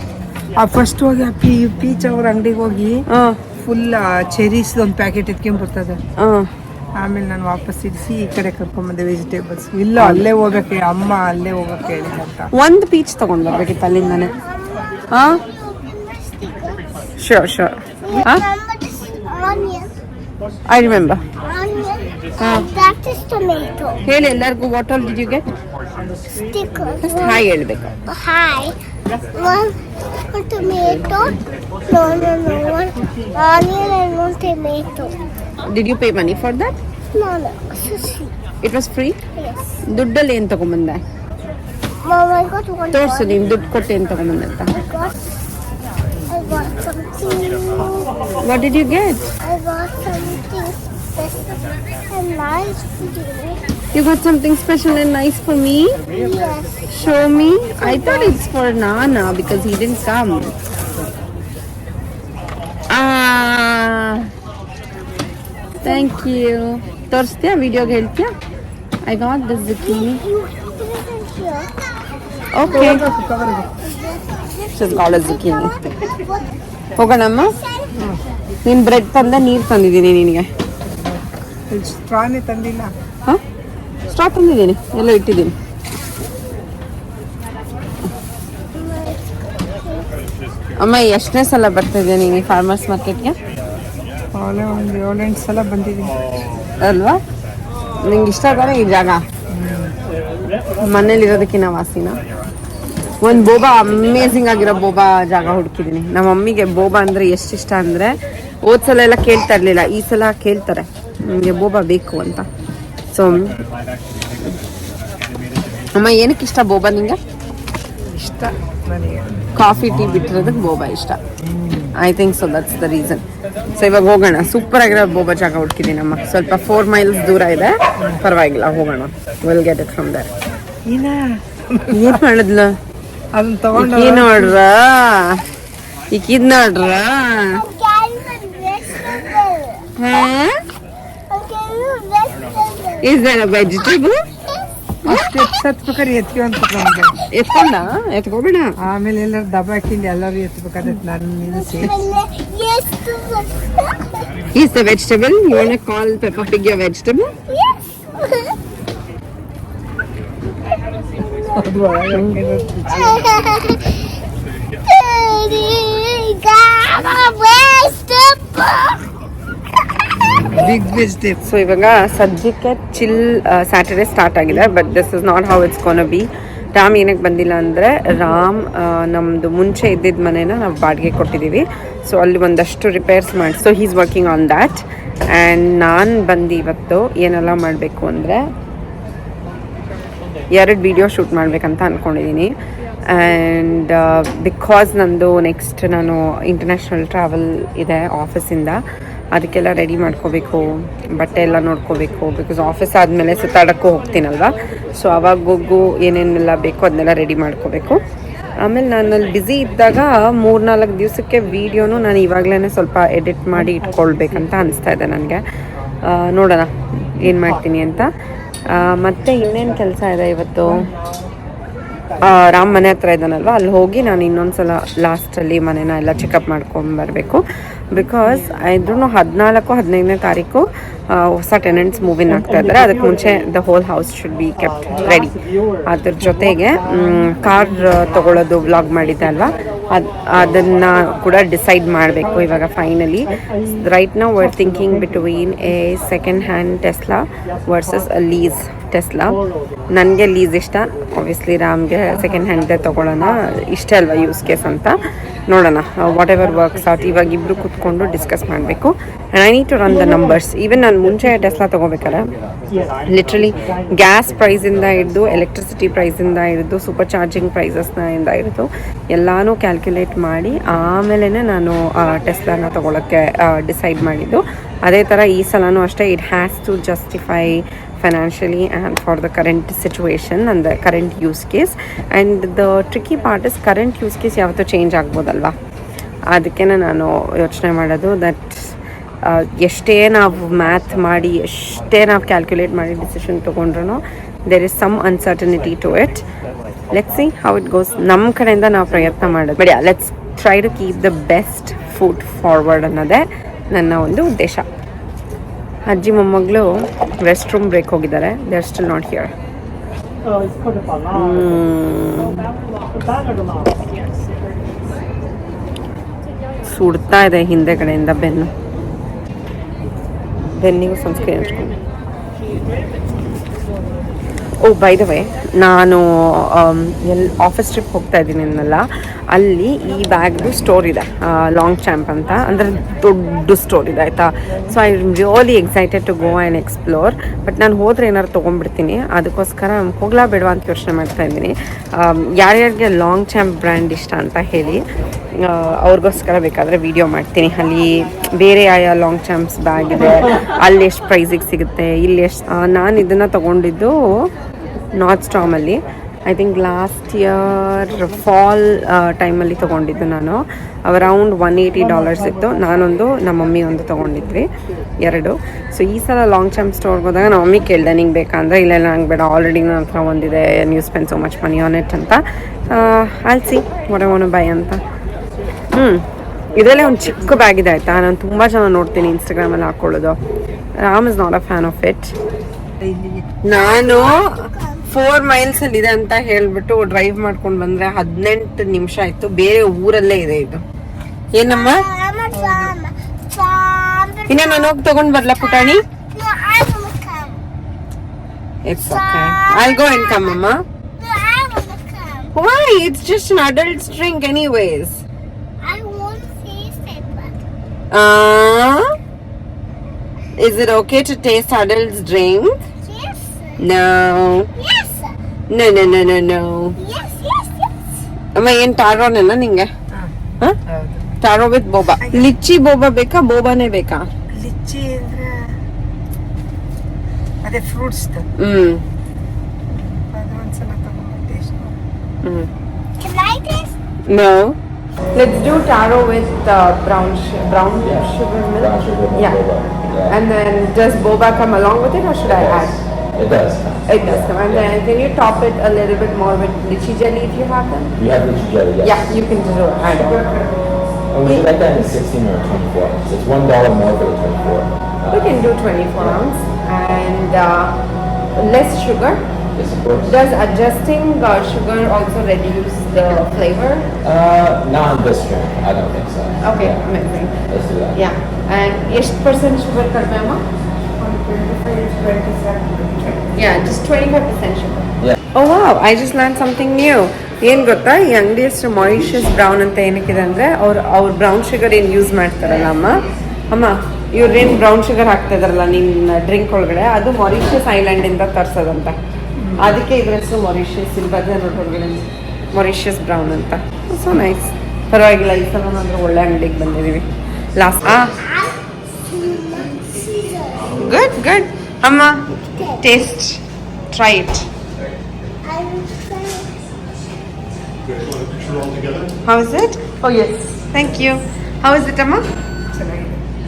ಆ ಫಸ್ಟ್ ಹೋಗಿ ಆ ಪೀಚ್ ಅವ್ರ ಅಂಗಡಿಗೆ ಹೋಗಿ ಫುಲ್ ಚೆರೀಸ್ ಒಂದು ಪ್ಯಾಕೆಟ್ ಎತ್ಕೊಂಡ್ಬರ್ತದೆ. ಆಮೇಲೆ ನಾನು ವಾಪಸ್ ಇರಿಸಿ ಈ ಕಡೆ ಕರ್ಕೊಂಬಂದೆ ವೆಜಿಟೇಬಲ್ಸ್. ಇಲ್ಲ ಅಲ್ಲೇ ಹೋಗಕ್ಕೆ ಅಮ್ಮ ಅಲ್ಲೇ ಹೋಗಕ್ಕೆ ಹೇಳಿದಂತ. ಒಂದು ಪೀಚ್ ತಗೊಂಡ್ ಬರ್ಬೇಕಿತ್ತು ಅಲ್ಲಿಂದಾನೆ. Sure sure. Remember this onion? I remember. Onion. That is tomato. ಹೇಳಿ ಎಲ್ಲರಿಗೂ, what all did you get? Stickers. Hi ಹೇಳ್ಬೇಕು. Hi. One tomato. No. One onion and one tomato. Did you pay money for that? No. Sushi. It was free. Yes. ದುಡ್ಡಲ್ಲಿ ಏನು ತಗೊಂಬಂದೆ? Mom, I got one. ತೋರ್ಸು, ನೀನು ದುಡ್ಡು ಕೊಟ್ಟು ಏನು ತಗೊಂಬಂದೆ ಅಂತ. I got something. What did you get? I got something special and nice for you. You got something special and nice for me? Yes. Show me. I thought it's for Nana because he didn't come. Thank you. ತೋರಿಸ್ತೀಯಾ? ವಿಡಿಯೋಗೆ ಹೇಳ್ತೀಯಾ? I got this zucchini. You put it in here. Okay. She's got a zucchini. ಹೋಗೋಣಮ್ಮ? ನೀನು ಬ್ರೆಡ್ ತಂದೆ, ನೀರು ತಂದಿದ್ದೀನಿ ನಿನಗೆ. ಸ್ಟ್ರಾನೇ ತಂದಿಲ್ಲ. ಸ್ಟ್ರಾ ತಂದಿದ್ದೀನಿ, ಎಲ್ಲ ಇಟ್ಟಿದ್ದೀನಿ. ಅಮ್ಮ ಎಷ್ಟನೇ ಸಲ ಬರ್ತಿದ್ದೆ ನೀನು ಈ ಫಾರ್ಮರ್ಸ್ ಮಾರ್ಕೆಟ್ಗೆ? ಅವಳೆ ಒಂದು 7-8 ಸಲ ಬಂದಿದ್ದೀನಿ ಅಲ್ವಾ? ನಿಂಗೆ ಇಷ್ಟ ತಾನೇ ಈ ಜಾಗ? ಮನೇಲಿರೋದಕ್ಕಿಂತ ವಾಸಿನ. ಒಂದು ಬೋಬಾ, ಅಮೇಝಿಂಗ್ ಆಗಿರೋ ಬೋಬಾ ಜಾಗ ಹುಡುಕಿದ್ದೀನಿ. ನಮ್ಮ ಮಮ್ಮಿಗೆ ಬೋಬಾ ಅಂದರೆ ಎಷ್ಟು ಇಷ್ಟ ಅಂದರೆ, ಹೋದ ಸಲ ಎಲ್ಲ ಕೇಳ್ತಾ ಇರಲಿಲ್ಲ, ಈ ಸಲ ಕೇಳ್ತಾರೆ ನಿಮಗೆ ಬೋಬಾ ಬೇಕು ಅಂತ. ಸೊ ಅಮ್ಮ ಏನಕ್ಕೆ ಇಷ್ಟ ಬೋಬಾ ನಿಂಗೆ? ಇಷ್ಟ ನನಗೆ. ಕಾಫಿ ಟೀ ಬಿಟ್ಟಿರೋದಕ್ಕೆ ಬೋಬಾ ಇಷ್ಟ. I think so, that's the reason. So ಇವಾಗ ಹೋಗೋಣ. ಸೂಪರ್ ಆಗಿರೋ ಬೋಬಾ ಜಾಗ ಹುಡುಕಿದ್ದೀನಿ ಅಮ್ಮ. ಸ್ವಲ್ಪ 4 miles ದೂರ ಇದೆ, ಪರವಾಗಿಲ್ಲ, ಹೋಗೋಣ. Will get it from there. ಏನ್ ಮಾಡಿದ್ಲು? ಅದನ್ನ ತಗೊಂಡು ಈಕಿ ನೋಡ್ರ, ಈಕಿದ್ ನೋಡ್ರ. Is that a vegetable? ಅಷ್ಟು ಎತ್ಬೇಕಾದ್ರೆ ಎತ್ಕೊಂತ ನಮ್ಗೆ ಎತ್ಕೊಂಡ? ಎತ್ಕೋಬೇಡ. ಆಮೇಲೆ ಎಲ್ಲರೂ ದಬ್ಬ ಹಾಕಿಂದ ಎಲ್ಲರೂ ಎತ್ಬೇಕಾದ್ರೆ ನಾನು ನೀನು ಸೇರಿ. Yes. Is the vegetable? You want to call Peppa Pig your vegetable? Yes. ಅದು ಒಳಗೆ ಬಿಗ್ ವೆಜಿಟೇಬಲ್. ಸೊ ಇವಾಗ ಸದ್ಯಕ್ಕೆ ಚಿಲ್ ಸ್ಯಾಟರ್ಡೇ ಸ್ಟಾರ್ಟ್ ಆಗಿದೆ, but this is not how it's gonna be. Ram ಏನಕ್ಕೆ ಬಂದಿಲ್ಲ ಅಂದರೆ, ರಾಮ್ ನಮ್ಮದು ಮುಂಚೆ ಇದ್ದಿದ್ದ ಮನೇನ ನಾವು ಬಾಡಿಗೆ ಕೊಟ್ಟಿದ್ದೀವಿ. ಸೊ ಅಲ್ಲಿ ಒಂದಷ್ಟು ರಿಪೇರ್ಸ್ ಮಾಡಿ, so he's working on that. And ನಾನು ಬಂದು ಇವತ್ತು ಏನೆಲ್ಲ ಮಾಡಬೇಕು ಅಂದರೆ 2 ವಿಡಿಯೋ ಶೂಟ್ ಮಾಡಬೇಕಂತ ಅಂದ್ಕೊಂಡಿದ್ದೀನಿ. ಆ್ಯಂಡ್ ಬಿಕಾಸ್ ನಂದು ನೆಕ್ಸ್ಟ್ ನಾನು ಇಂಟರ್ನ್ಯಾಷನಲ್ ಟ್ರಾವೆಲ್ ಇದೆ ಆಫೀಸಿಂದ, ಅದಕ್ಕೆಲ್ಲ ರೆಡಿ ಮಾಡ್ಕೋಬೇಕು, ಬಟ್ಟೆ ಎಲ್ಲ ನೋಡ್ಕೋಬೇಕು. ಬಿಕಾಸ್ ಆಫೀಸ್ ಆದಮೇಲೆ ಸುತ್ತಾಡೋಕ್ಕೂ ಹೋಗ್ತೀನಲ್ವ, ಸೊ ಅವಾಗೋಗು ಏನೇನೆಲ್ಲ ಬೇಕೋ ಅದನ್ನೆಲ್ಲ ರೆಡಿ ಮಾಡ್ಕೋಬೇಕು. ಆಮೇಲೆ ನಾನು ಅಲ್ಲಿ ಬ್ಯುಸಿ ಇದ್ದಾಗ 3-4 ದಿವಸಕ್ಕೆ ವೀಡಿಯೋನು ನಾನು ಇವಾಗಲೇ ಸ್ವಲ್ಪ ಎಡಿಟ್ ಮಾಡಿ ಇಟ್ಕೊಳ್ಬೇಕಂತ ಅನಿಸ್ತಾ ಇದೆ ನನಗೆ. ನೋಡೋಣ ಏನು ಮಾಡ್ತೀನಿ ಅಂತ. ಮತ್ತು ಇನ್ನೇನು ಕೆಲಸ ಇದೆ ಇವತ್ತು. ರಾಮ್ ಮನೆ ಹತ್ರ ಇದ್ದಾನಲ್ವ, ಅಲ್ಲಿ ಹೋಗಿ ನಾನು ಇನ್ನೊಂದು ಸಲ ಲಾಸ್ಟಲ್ಲಿ ಮನೇನ ಎಲ್ಲ ಚೆಕಪ್ ಮಾಡ್ಕೊಂಬರಬೇಕು. ಬಿಕಾಸ್ ಇದ್ರೂ 14-15ನೇ ತಾರೀಕು ಹೊಸ ಟೆನೆಂಟ್ಸ್ ಮೂವಿನ್ ಆಗ್ತಾ ಇದ್ದಾರೆ. ಅದಕ್ಕೆ ಮುಂಚೆ the whole house should be kept ready. ಅದ್ರ ಜೊತೆಗೆ ಕಾರ್ ತಗೊಳ್ಳೋದು ವ್ಲಾಗ್ ಮಾಡಿದ್ದೆ ಅಲ್ವಾ, ಅದನ್ನು ಕೂಡ ಡಿಸೈಡ್ ಮಾಡಬೇಕು ಇವಾಗ finally. Right now we are thinking between A second hand Tesla versus a lease Tesla. ನನಗೆ ಲೀಸ್ ಇಷ್ಟ, ಆಬ್ವಿಯಸ್ಲಿ ರಾಮ್ಗೆ ಸೆಕೆಂಡ್ ಹ್ಯಾಂಡ್ದೇ ತೊಗೊಳ್ಳೋಣ, ಇಷ್ಟ ಅಲ್ವಾ ಯೂಸ್ ಕೇಸ್ ಅಂತ. ನೋಡೋಣ ವಾಟ್ ಎವರ್ ವರ್ಕ್ಸ್ ಔಟ್. ಇವಾಗ ಇಬ್ಬರು ಕೂತ್ಕೊಂಡು ಡಿಸ್ಕಸ್ ಮಾಡಬೇಕು. And I need to run the numbers. Even ನಾನು ಮುಂಚೆ ಟೆಸ್ಲಾ ತೊಗೋಬೇಕಾದ್ರೆ ಲಿಟ್ರಲಿ ಗ್ಯಾಸ್ ಪ್ರೈಸಿಂದ ಹಿಡಿದು ಎಲೆಕ್ಟ್ರಿಸಿಟಿ ಪ್ರೈಸಿಂದ ಹಿಡಿದು ಸೂಪರ್ ಚಾರ್ಜಿಂಗ್ ಪ್ರೈಸಸ್ನಿಂದ ಹಿಡಿದು ಎಲ್ಲನೂ ಕ್ಯಾಲ್ಕುಲೇಟ್ ಮಾಡಿ ಆಮೇಲೆ ನಾನು ಟೆಸ್ಲಾನ ತೊಗೊಳಕ್ಕೆ ಡಿಸೈಡ್ ಮಾಡಿದ್ದು. ಅದೇ ಥರ ಈ ಸಲನೂ ಅಷ್ಟೇ. It has to justify financially and for the current situation and the current use case. And the tricky part is current use case ಯಾವತ್ತೂ ಚೇಂಜ್ ಆಗ್ಬೋದಲ್ವಾ. ಅದಕ್ಕೆ ನಾನು ಯೋಚನೆ ಮಾಡೋದು ದಟ್ ಎಷ್ಟೇ ನಾವು ಮ್ಯಾಥ್ ಮಾಡಿ ಎಷ್ಟೇ ನಾವು ಕ್ಯಾಲ್ಕುಲೇಟ್ ಮಾಡಿ ಡಿಸಿಷನ್ ತೊಗೊಂಡ್ರು there is some uncertainty to it. Let's see how it goes. ನಮ್ಮ ಕಡೆಯಿಂದ ನಾವು ಪ್ರಯತ್ನ ಮಾಡೋದು ಬೇಡ. Let's try to keep the best food forward ಅನ್ನೋದೇ ನನ್ನ ಒಂದು ಉದ್ದೇಶ. ಅಜ್ಜಿ ಮೊಮ್ಮಗಳು ರೆಸ್ಟ್ ರೂಮ್ ಬ್ರೇಕ್ ಹೋಗಿದ್ದಾರೆ. They are still not here. ಸುಡ್ತಾ ಇದೆ ಹಿಂದೆ ಕಡೆಯಿಂದ ಬೆನ್ನಿಗೂ ಸನ್ಸ್ಕ್ರೀನ್ ಹಚ್ಕೊಂಡು. ಓ ಬೈ ದ ವೇ, ನಾನು ಆಫೀಸ್ ಟ್ರಿಪ್ ಹೋಗ್ತಾ ಇದ್ದೀನಿ ಅನ್ನಲ್ಲ, ಅಲ್ಲಿ ಈ ಬ್ಯಾಗ್ದು ಸ್ಟೋರ್ ಇದೆ, ಲಾಂಗ್ ಚಾಂಪ್ ಅಂತ, ಅಂದರೆ ದೊಡ್ಡ ಸ್ಟೋರ್ ಇದೆ ಆಯಿತಾ. So I am really excited to go and explore. But ನಾನು ಹೋದರೆ ಏನಾದ್ರು ತೊಗೊಂಡ್ಬಿಡ್ತೀನಿ, ಅದಕ್ಕೋಸ್ಕರ ಹೋಗ್ಲಾ ಬೇಡವಾ ಅಂತ ಯೋಚನೆ ಮಾಡ್ತಾ ಇದ್ದೀನಿ. ಯಾರ್ಯಾರಿಗೆ ಲಾಂಗ್ ಚಾಂಪ್ ಬ್ರ್ಯಾಂಡ್ ಇಷ್ಟ ಅಂತ ಹೇಳಿ ಅವ್ರಿಗೋಸ್ಕರ ಬೇಕಾದರೆ ವಿಡಿಯೋ ಮಾಡ್ತೀನಿ. ಅಲ್ಲಿ ಬೇರೆ ಯಾವ ಲಾಂಗ್ ಚಾಂಪ್ಸ್ ಬ್ಯಾಗ್ ಇದೆ, ಅಲ್ಲಿ ಎಷ್ಟು ಪ್ರೈಸಿಗೆ ಸಿಗುತ್ತೆ, ಇಲ್ಲಿ ಎಷ್ಟು. ನಾನು ಇದನ್ನು ತೊಗೊಂಡಿದ್ದು ನಾರ್ತ್ ಸ್ಟಾಮಲ್ಲಿ, I think last year fall ಟೈಮಲ್ಲಿ ತೊಗೊಂಡಿದ್ದು ನಾನು. ಅರೌಂಡ್ $180 ಇತ್ತು. ನಾನೊಂದು, ನಮ್ಮ ಮಮ್ಮಿ ಒಂದು ತೊಗೊಂಡಿದ್ವಿ, 2. ಸೊ ಈ ಸಲ ಲಾಂಗ್ ಚಾಂಪ್ ಸ್ಟೋರ್ಗೆ ಹೋದಾಗ ನಮ್ಮ ಮಮ್ಮಿ ಕೇಳಿದೆ ನಿಂಗೆ ಬೇಕಾ ಅಂದರೆ, ಇಲ್ಲ ನಂಗೆ ಬೇಡ, ಆಲ್ರೆಡಿ ನನ್ನ ಹತ್ರ ಒಂದಿದೆ, new spend so much money on it ಅಂತ. I'll see what I want to buy ಅಂತ. ಇದರಲ್ಲೇ ಒಂದು ಚಿಕ್ಕ ಬ್ಯಾಗ್ ಇದೆ ಆಯಿತಾ. ನಾನು ತುಂಬ ಜನ ನೋಡ್ತೀನಿ ಇನ್ಸ್ಟಾಗ್ರಾಮಲ್ಲಿ ಹಾಕ್ಕೊಳ್ಳೋದು. Ram is not a fan of it. ನಾನು 4 miles ಇದೆ ಅಂತ ಹೇಳ್ಬಿಟ್ಟು ಡ್ರೈವ್ ಮಾಡ್ಕೊಂಡು ಬಂದರೆ 18 ನಿಮಿಷ ಆಯಿತು. ಬೇರೆ ಊರಲ್ಲೇ ಇದೆ ಇದು. ಏನಮ್ಮ ಇನ್ನ ನಾನು ಹೋಗಿ ತಗೊಂಡ್ ಬರ್ಲಾ ಪುಟಾಣಿ? It's okay, I'll go and come ಅಮ್ಮ. Why? It's just an adult's drink anyways. I want to taste it, but Is it okay to taste adult's drink? yes, No. yes, No, no, no, no, no. yes, yes, yes. ಅಮ್ಮ ಏನ್ ಟಾರೋನೇನಾ ನಿಂಗೆ? ಟಾರೋ ವಿತ್ ಬೋಬಾ. ಲಿಚ್ಚಿ ಬೋಬಾ ಬೇಕಾ, ಬೋಬಾನೇ ಬೇಕಾ? ಲಿಚ್ಚಿ ಅಂದ್ರೆ ಅದೇ ಫ್ರೂಟ್ಸ್ ಅದು ಒಂದ್ಸಲ ತಗೊಂಡು taste. Can I taste? No. Let's do taro with brown sugar milk. Yeah. And then does boba come along with it, or should I add? It does. It does come. And then can you top it a little bit more with lychee jelly if you have them? You have lychee jelly, yes. Yeah, you can do add it. And would you like that in 16 or 24 ounce? It's $1 more for the 24. We can do 24 ounce and less sugar. Yes, of course. Does adjusting sugar also reduce the flavor? Not on this drink. I don't think so. Okay, Yeah. amazing. Let's do that. Yeah. And ಎಷ್ಟು percent sugar ಕಡಿಮೆ ಅಮ್ಮ? 25-27. Yeah, just 25% sugar. Yeah. Oh wow, I just learned something new. ಏನು ಗೊತ್ತಾ, ಈ ಅಂಗಡಿ ಹೆಸರು ಮಾರಿಷಿಯಸ್ ಬ್ರೌನ್ ಅಂತ ಏನಕ್ಕಿದೆ ಅಂದರೆ ಅವ್ರು ಬ್ರೌನ್ ಶುಗರ್ ಏನು ಯೂಸ್ ಮಾಡ್ತಾರಲ್ಲ ಅಮ್ಮ ಇವ್ರೇನು ಬ್ರೌನ್ ಶುಗರ್ ಹಾಕ್ತಾ ಇದಾರಲ್ಲ ನಿನ್ನ ಡ್ರಿಂಕ್ ಒಳಗಡೆ, ಅದು ಮಾರಿಷಿಯಸ್ ಐಲ್ಯಾಂಡಿಂದ ತರ್ಸೋದಂತ. ಅದಕ್ಕೆ ಇದ್ರ ಹೆಸರು ಮಾರಿಷಿಯಸ್. ಇಲ್ಲಿ ಬದಲ ಹೊರಗಡೆ ಮಾರಿಷಿಯಸ್ ಬ್ರೌನ್ ಅಂತ. ಸೊ ನೈಸ್, ಪರವಾಗಿಲ್ಲ. ಈ ಸಲ ಅಂದ್ರೆ ಒಳ್ಳೆ ಅಂಗಡಿಗೆ ಬಂದಿದ್ದೀವಿ. ಲಾಸ್ಟ್ ಗುಡ್ ಗುಡ್ ಅಮ್ಮ, taste, try it. How is it? Oh yes, thank you. How is it, Amma?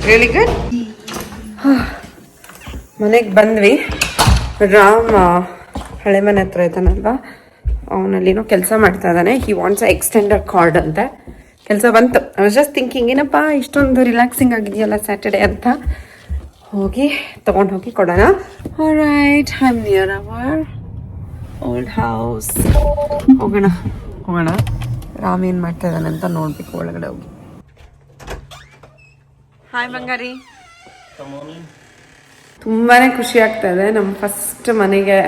Really good? ಮನೆಗೆ ಬಂದ್ವಿ. ರಾಮ್ ಹಳೆ ಮನೆ ಹತ್ರ ಇದ್ದಾನಲ್ವಾ, ಅವನಲ್ಲಿನೋ ಕೆಲಸ ಮಾಡ್ತಾ ಇದ್ದಾನೆ. ಹಿ ವಾಂಟ್ಸ್ ಎಕ್ಸ್ಟೆಂಡರ್ ಕಾರ್ಡ್ ಅಂತೆ. ಕೆಲಸ ಬಂತು. ಐ ವಾಸ್ ಜಸ್ಟ್ ಥಿಂಕಿಂಗ್ ಏನಪ್ಪ ಇಷ್ಟೊಂದು ರಿಲ್ಯಾಕ್ಸಿಂಗ್ ಆಗಿದೆಯಲ್ಲ ಸ್ಯಾಟರ್ಡೆ ಅಂತ ಹೋಗಿ ತೊಗೊಂಡು ಹೋಗಿ ಕೊಡೋಣ. Alright, I am near our old house. ಹೋಗೋಣ. ರಾಮ್ ಏನು ಮಾಡ್ತಾ ಇದ್ದಾನೆ ಅಂತ ನೋಡ್ಬೇಕು ಒಳಗಡೆ ಹೋಗಿ. ಹಾಯ್ ಬಂಗಾರಿ. ತುಂಬಾ ಖುಷಿ ಆಗ್ತಾ ಇದೆ. ನಮ್ಮ ಫಸ್ಟ್ ಮನೆಗೆ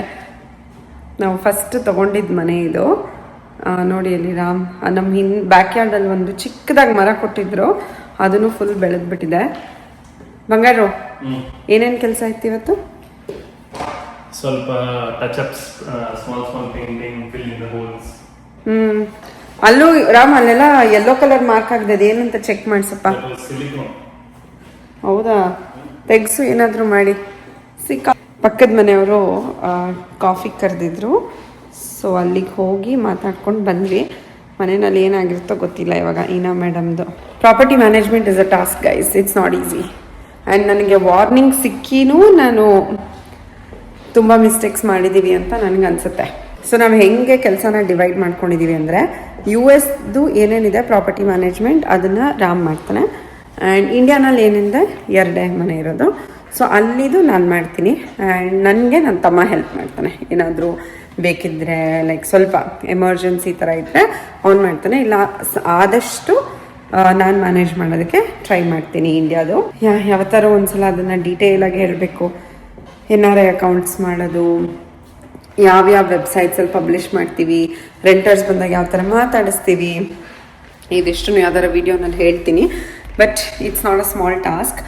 ನಾವು ಫಸ್ಟ್ ತೊಗೊಂಡಿದ್ದ ಮನೆ ಇದು. ನೋಡಿ ಅಲ್ಲಿ ರಾಮ್ ನಮ್ಮ ಬ್ಯಾಕ್ ಯಾರ್ಡಲ್ಲಿ ಒಂದು ಚಿಕ್ಕದಾಗಿ ಮರ ಕೊಟ್ಟಿದ್ರು, ಅದನ್ನು ಫುಲ್ ಬೆಳೆದ್ಬಿಟ್ಟಿದೆ. ಬಂಗಾರು, ಏನೇನು ಕೆಲಸ ಇತ್ತು ಇವತ್ತು? ಸ್ವಲ್ಪ touch ups, small painting, filling the holes. ಅಲ್ಲೂ ರಾಮ್ ಅಲ್ಲೆಲ್ಲ ಯೆಲ್ಲೋ ಕಲರ್ ಮಾರ್ಕ್ ಆಗಿದೆ, ಏನಂತ ಚೆಕ್ ಮಾಡಿಸಪ್ಪ. ಸಿಲಿಕಾನ್. ಹೌದಾ? ತೆಗ್ಸು ಏನಾದರೂ ಮಾಡಿ. ಪಕ್ಕದ ಮನೆಯವರು ಕಾಫಿ ಕರೆದಿದ್ರು, ಸೊ ಅಲ್ಲಿಗೆ ಹೋಗಿ ಮಾತಾಡ್ಕೊಂಡು ಬಂದ್ವಿ. ಮನೆಯಲ್ಲಿ ಏನಾಗಿರುತ್ತೋ ಗೊತ್ತಿಲ್ಲ ಇವಾಗ. ಈನಾ ಮೇಡಮ್ದು property management is a task guys, it's not easy. And ನನಗೆ ವಾರ್ನಿಂಗ್ ಸಿಕ್ಕಿನೂ ನಾನು ತುಂಬ ಮಿಸ್ಟೇಕ್ಸ್ ಮಾಡಿದ್ದೀವಿ ಅಂತ ನನಗೆ ಅನಿಸುತ್ತೆ. ಸೊ ನಾವು ಹೆಂಗೆ ಕೆಲಸನ ಡಿವೈಡ್ ಮಾಡ್ಕೊಂಡಿದ್ದೀವಿ ಅಂದರೆ, US ಏನೇನಿದೆ ಪ್ರಾಪರ್ಟಿ ಮ್ಯಾನೇಜ್ಮೆಂಟ್ ಅದನ್ನು ರಾಮ್ ಮಾಡ್ತಾನೆ, ಆ್ಯಂಡ್ ಇಂಡಿಯಾನಲ್ಲಿ ಏನಿದೆ 2 ಮನೆ ಇರೋದು. ಸೊ ಅಲ್ಲಿದು ನಾನು ಮಾಡ್ತೀನಿ, ಆ್ಯಂಡ್ ನನಗೆ ನನ್ನ ತಮ್ಮ ಹೆಲ್ಪ್ ಮಾಡ್ತಾನೆ. ಏನಾದರೂ ಬೇಕಿದ್ದರೆ ಲೈಕ್ ಸ್ವಲ್ಪ ಎಮರ್ಜೆನ್ಸಿ ಥರ ಇದ್ದರೆ ಅವ್ನು ಮಾಡ್ತಾನೆ, ಇಲ್ಲ ಆದಷ್ಟು ನಾನು ಮ್ಯಾನೇಜ್ ಮಾಡೋದಕ್ಕೆ ಟ್ರೈ ಮಾಡ್ತೀನಿ ಇಂಡಿಯಾದು. ಯಾವತ್ತಾರು ಒಂದ್ಸಲ ಅದನ್ನು ಡೀಟೇಲಾಗಿ ಹೇಳಬೇಕು. NRI ಅಕೌಂಟ್ಸ್ ಮಾಡೋದು, ಯಾವ್ಯಾವ ವೆಬ್ಸೈಟ್ಸಲ್ಲಿ ಪಬ್ಲಿಷ್ ಮಾಡ್ತೀವಿ, ರೆಂಟರ್ಸ್ ಬಂದಾಗ ಯಾವ ಥರ ಮಾತಾಡಿಸ್ತೀವಿ, ಇದಿಷ್ಟು ಯಾವ್ದಾರ ವೀಡಿಯೋನಲ್ಲಿ ಹೇಳ್ತೀನಿ. But it's not a small task.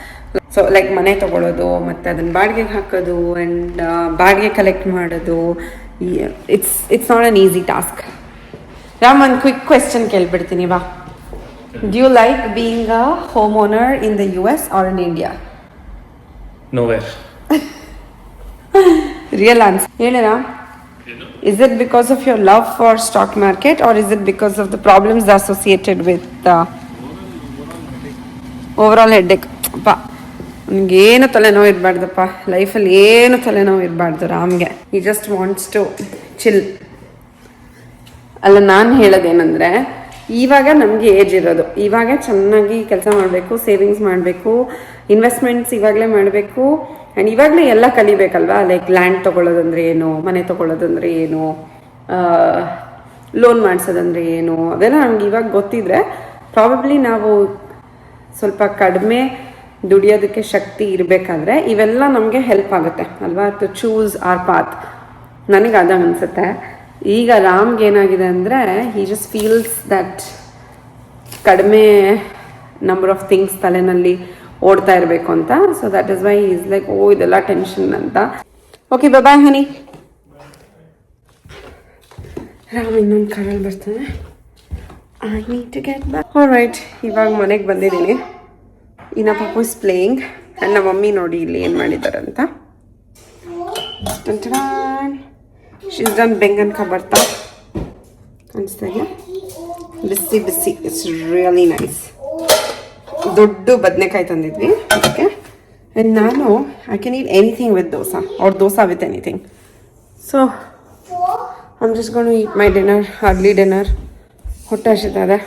So like ಮನೆ ತೊಗೊಳೋದು ಮತ್ತು ಅದನ್ನು ಬಾಡಿಗೆಗೆ ಹಾಕೋದು ಆ್ಯಂಡ್ ಬಾಡಿಗೆ ಕಲೆಕ್ಟ್ ಮಾಡೋದು, it's not an easy task. Ram, ಒಂದು ಕ್ವಿಕ್ ಕ್ವೆಶ್ಚನ್ ಕೇಳ್ಬಿಡ್ತೀನಿ ಬಾ. Do you like being a home owner in the US or in India? Nowhere. Real answer ಹೇಳಿ Ram. Is it because of your love for stock market or is it because of the problems associated with overall headache? ಅಪ್ಪ ನನಗೇನು ತಲೆನೋವು ಇರಬಾರ್ದಪ್ಪ ಲೈಫಲ್ಲಿ, ಏನು ತಲೆನೋವು ಇರಬಾರ್ದು ರಾಮ್ಗೆ. ಈ ಜಸ್ಟ್ ವಾಂಟ್ಸ್ ಟು ಚಿಲ್. ಅಲ್ಲ, ನಾನು ಹೇಳೋದೇನೆಂದರೆ, ಇವಾಗ ನಮಗೆ ಏಜ್ ಇರೋದು, ಇವಾಗ ಚೆನ್ನಾಗಿ ಕೆಲಸ ಮಾಡಬೇಕು, ಸೇವಿಂಗ್ಸ್ ಮಾಡಬೇಕು, ಇನ್ವೆಸ್ಟ್ಮೆಂಟ್ಸ್ ಇವಾಗಲೇ ಮಾಡಬೇಕು, ಆ್ಯಂಡ್ ಇವಾಗಲೇ ಎಲ್ಲ ಕಲಿಬೇಕಲ್ವಾ. ಲೈಕ್ ಲ್ಯಾಂಡ್ ತೊಗೊಳ್ಳೋದಂದ್ರೆ ಏನು, ಮನೆ ತೊಗೊಳ್ಳೋದಂದ್ರೆ ಏನು, ಲೋನ್ ಮಾಡಿಸೋದಂದ್ರೆ ಏನು, ಅದೆಲ್ಲ ನಮ್ಗೆ ಇವಾಗ ಗೊತ್ತಿದ್ರೆ ಪ್ರಾಬಬ್ಲಿ ನಾವು ಸ್ವಲ್ಪ ಕಡಿಮೆ ದುಡಿಯೋದಕ್ಕೆ ಶಕ್ತಿ ಇರಬೇಕಾದ್ರೆ ಇವೆಲ್ಲ ನಮಗೆ ಹೆಲ್ಪ್ ಆಗುತ್ತೆ ಅಲ್ವಾ, ಟು ಚೂಸ್ ಆರ್ ಪಾತ್. ನನಗೆ ಅದಾಗ ಅನಿಸುತ್ತೆ. ಈಗ ರಾಮ್ಗೆ ಏನಾಗಿದೆ ಅಂದರೆ, ಹಿ ಜಸ್ಟ್ ಫೀಲ್ಸ್ ದಟ್ ಕಡಿಮೆ ನಂಬರ್ ಆಫ್ ಥಿಂಗ್ಸ್ ತಲೆನಲ್ಲಿ ಓಡ್ತಾ ಇರಬೇಕು ಅಂತ. So that is why is like, oh ಇದೆಲ್ಲ ಟೆನ್ಷನ್ ಅಂತ. ಓಕೆ, ಬಾಯ್ ಹನಿ. ರಾಮ್ ಇನ್ನೊಂದು ಕಾರಲ್ಲಿ ಬರ್ತಾನೆ. I need to get back. Alright, ಇವಾಗ ಮನೆಗೆ ಬಂದಿದ್ದೀನಿ. ಇನ್ನ ಪಾಪು ಇಸ್ ಪ್ಲೇಯಿಂಗ್, ಆ್ಯಂಡ್ ನಮ್ಮ ಮಮ್ಮಿ ನೋಡಿ ಇಲ್ಲಿ ಏನು ಮಾಡಿದಾರಂತ. ಶೀಸ್ ಡನ್ ಬೆಂಗನ್ ಕಬರ್ತಾ ಕಾಣಿಸ್ತಾ ಇದೆಯಾ? ಬಿಸಿ ಬಿಸಿ, ಇಟ್ಸ್ ರಿಯಲಿ ನೈಸ್. ದೊಡ್ಡ ಬದನೆಕಾಯಿ ತಂದಿದ್ವಿ ಅದಕ್ಕೆ. ಆ್ಯಂಡ್ ನಾನು I can heat anything with dosa R dosa with anything. So I am just gonna to eat my dinner, early dinner. ಹೊಟ್ಟೆ ಹಸಿತಾ ಇದೆ.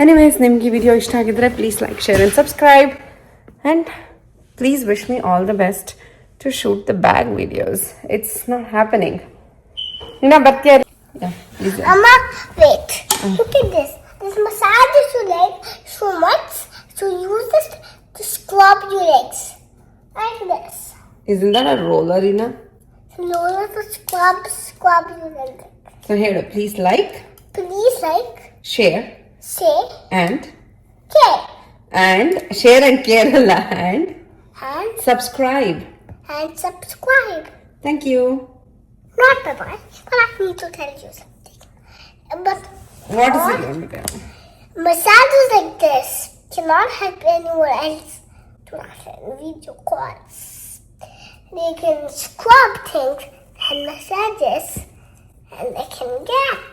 ಎನಿವೇಸ್, ನಿಮ್ಗೆ ಈ ವಿಡಿಯೋ ಇಷ್ಟ ಆಗಿದ್ರೆ please like, share and subscribe. And please wish me all the best to shoot the bag videos. It's not happening. ಇನ್ನ ಬರ್ತೀಯ? Mama, wait. Look at this. This massage your leg so much. So use this to scrub your legs. Like this. Isn't that a roller, Ina? Roller to scrub your legs. So here, please like, share, and care. And share and care alla, and subscribe. Thank you. Not bye-bye, but I need to tell you something. But What is it? massages like this cannot help anyone else to attend video calls. They can scrub things and massages, and they can get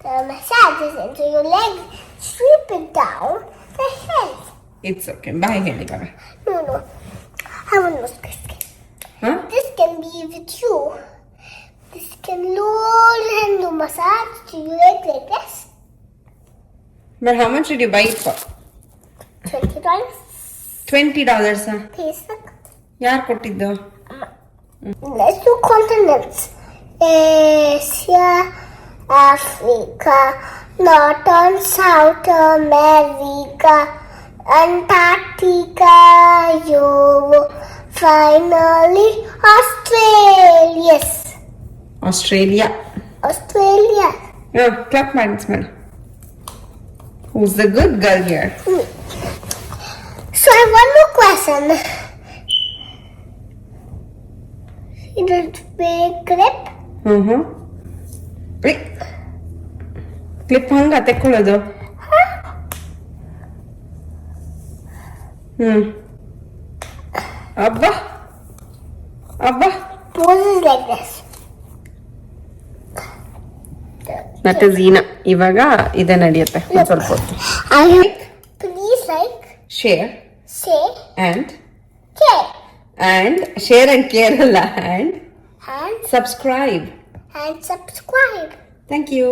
the massages into your leg, sweep it down the head. It's okay. Bye, Henry. No. I want to question. Huh? This can be with you. This can roll and do massage to your leg like this. But how much did you buy it for? $20. $20. Please look. ಯಾರು ಕೊಟ್ಟಿದ್ದು? Let's do continents. Asia, Africa, North and South America, Antarctica, Europe, finally Australia. Australia. Australia. Clap ಮಾಡಿ. Who's the good girl here? So I have one more question. It is big grip. Clip ಹಂಗ ತೆಕ್ಕೊಳ್ಳೋದು. ಅಬ್ಬಾ Poses like this. ಮತ್ತೆ ಝೀನಾ ಇವಾಗ ಇದೇ ನಡೆಯುತ್ತೆ ಒಂದ್ ಸ್ವಲ್ಪ ಹೊತ್ತು. Please like, share say, and care, share and care ಅಲ್ಲ, and and subscribe. subscribe. Thank you.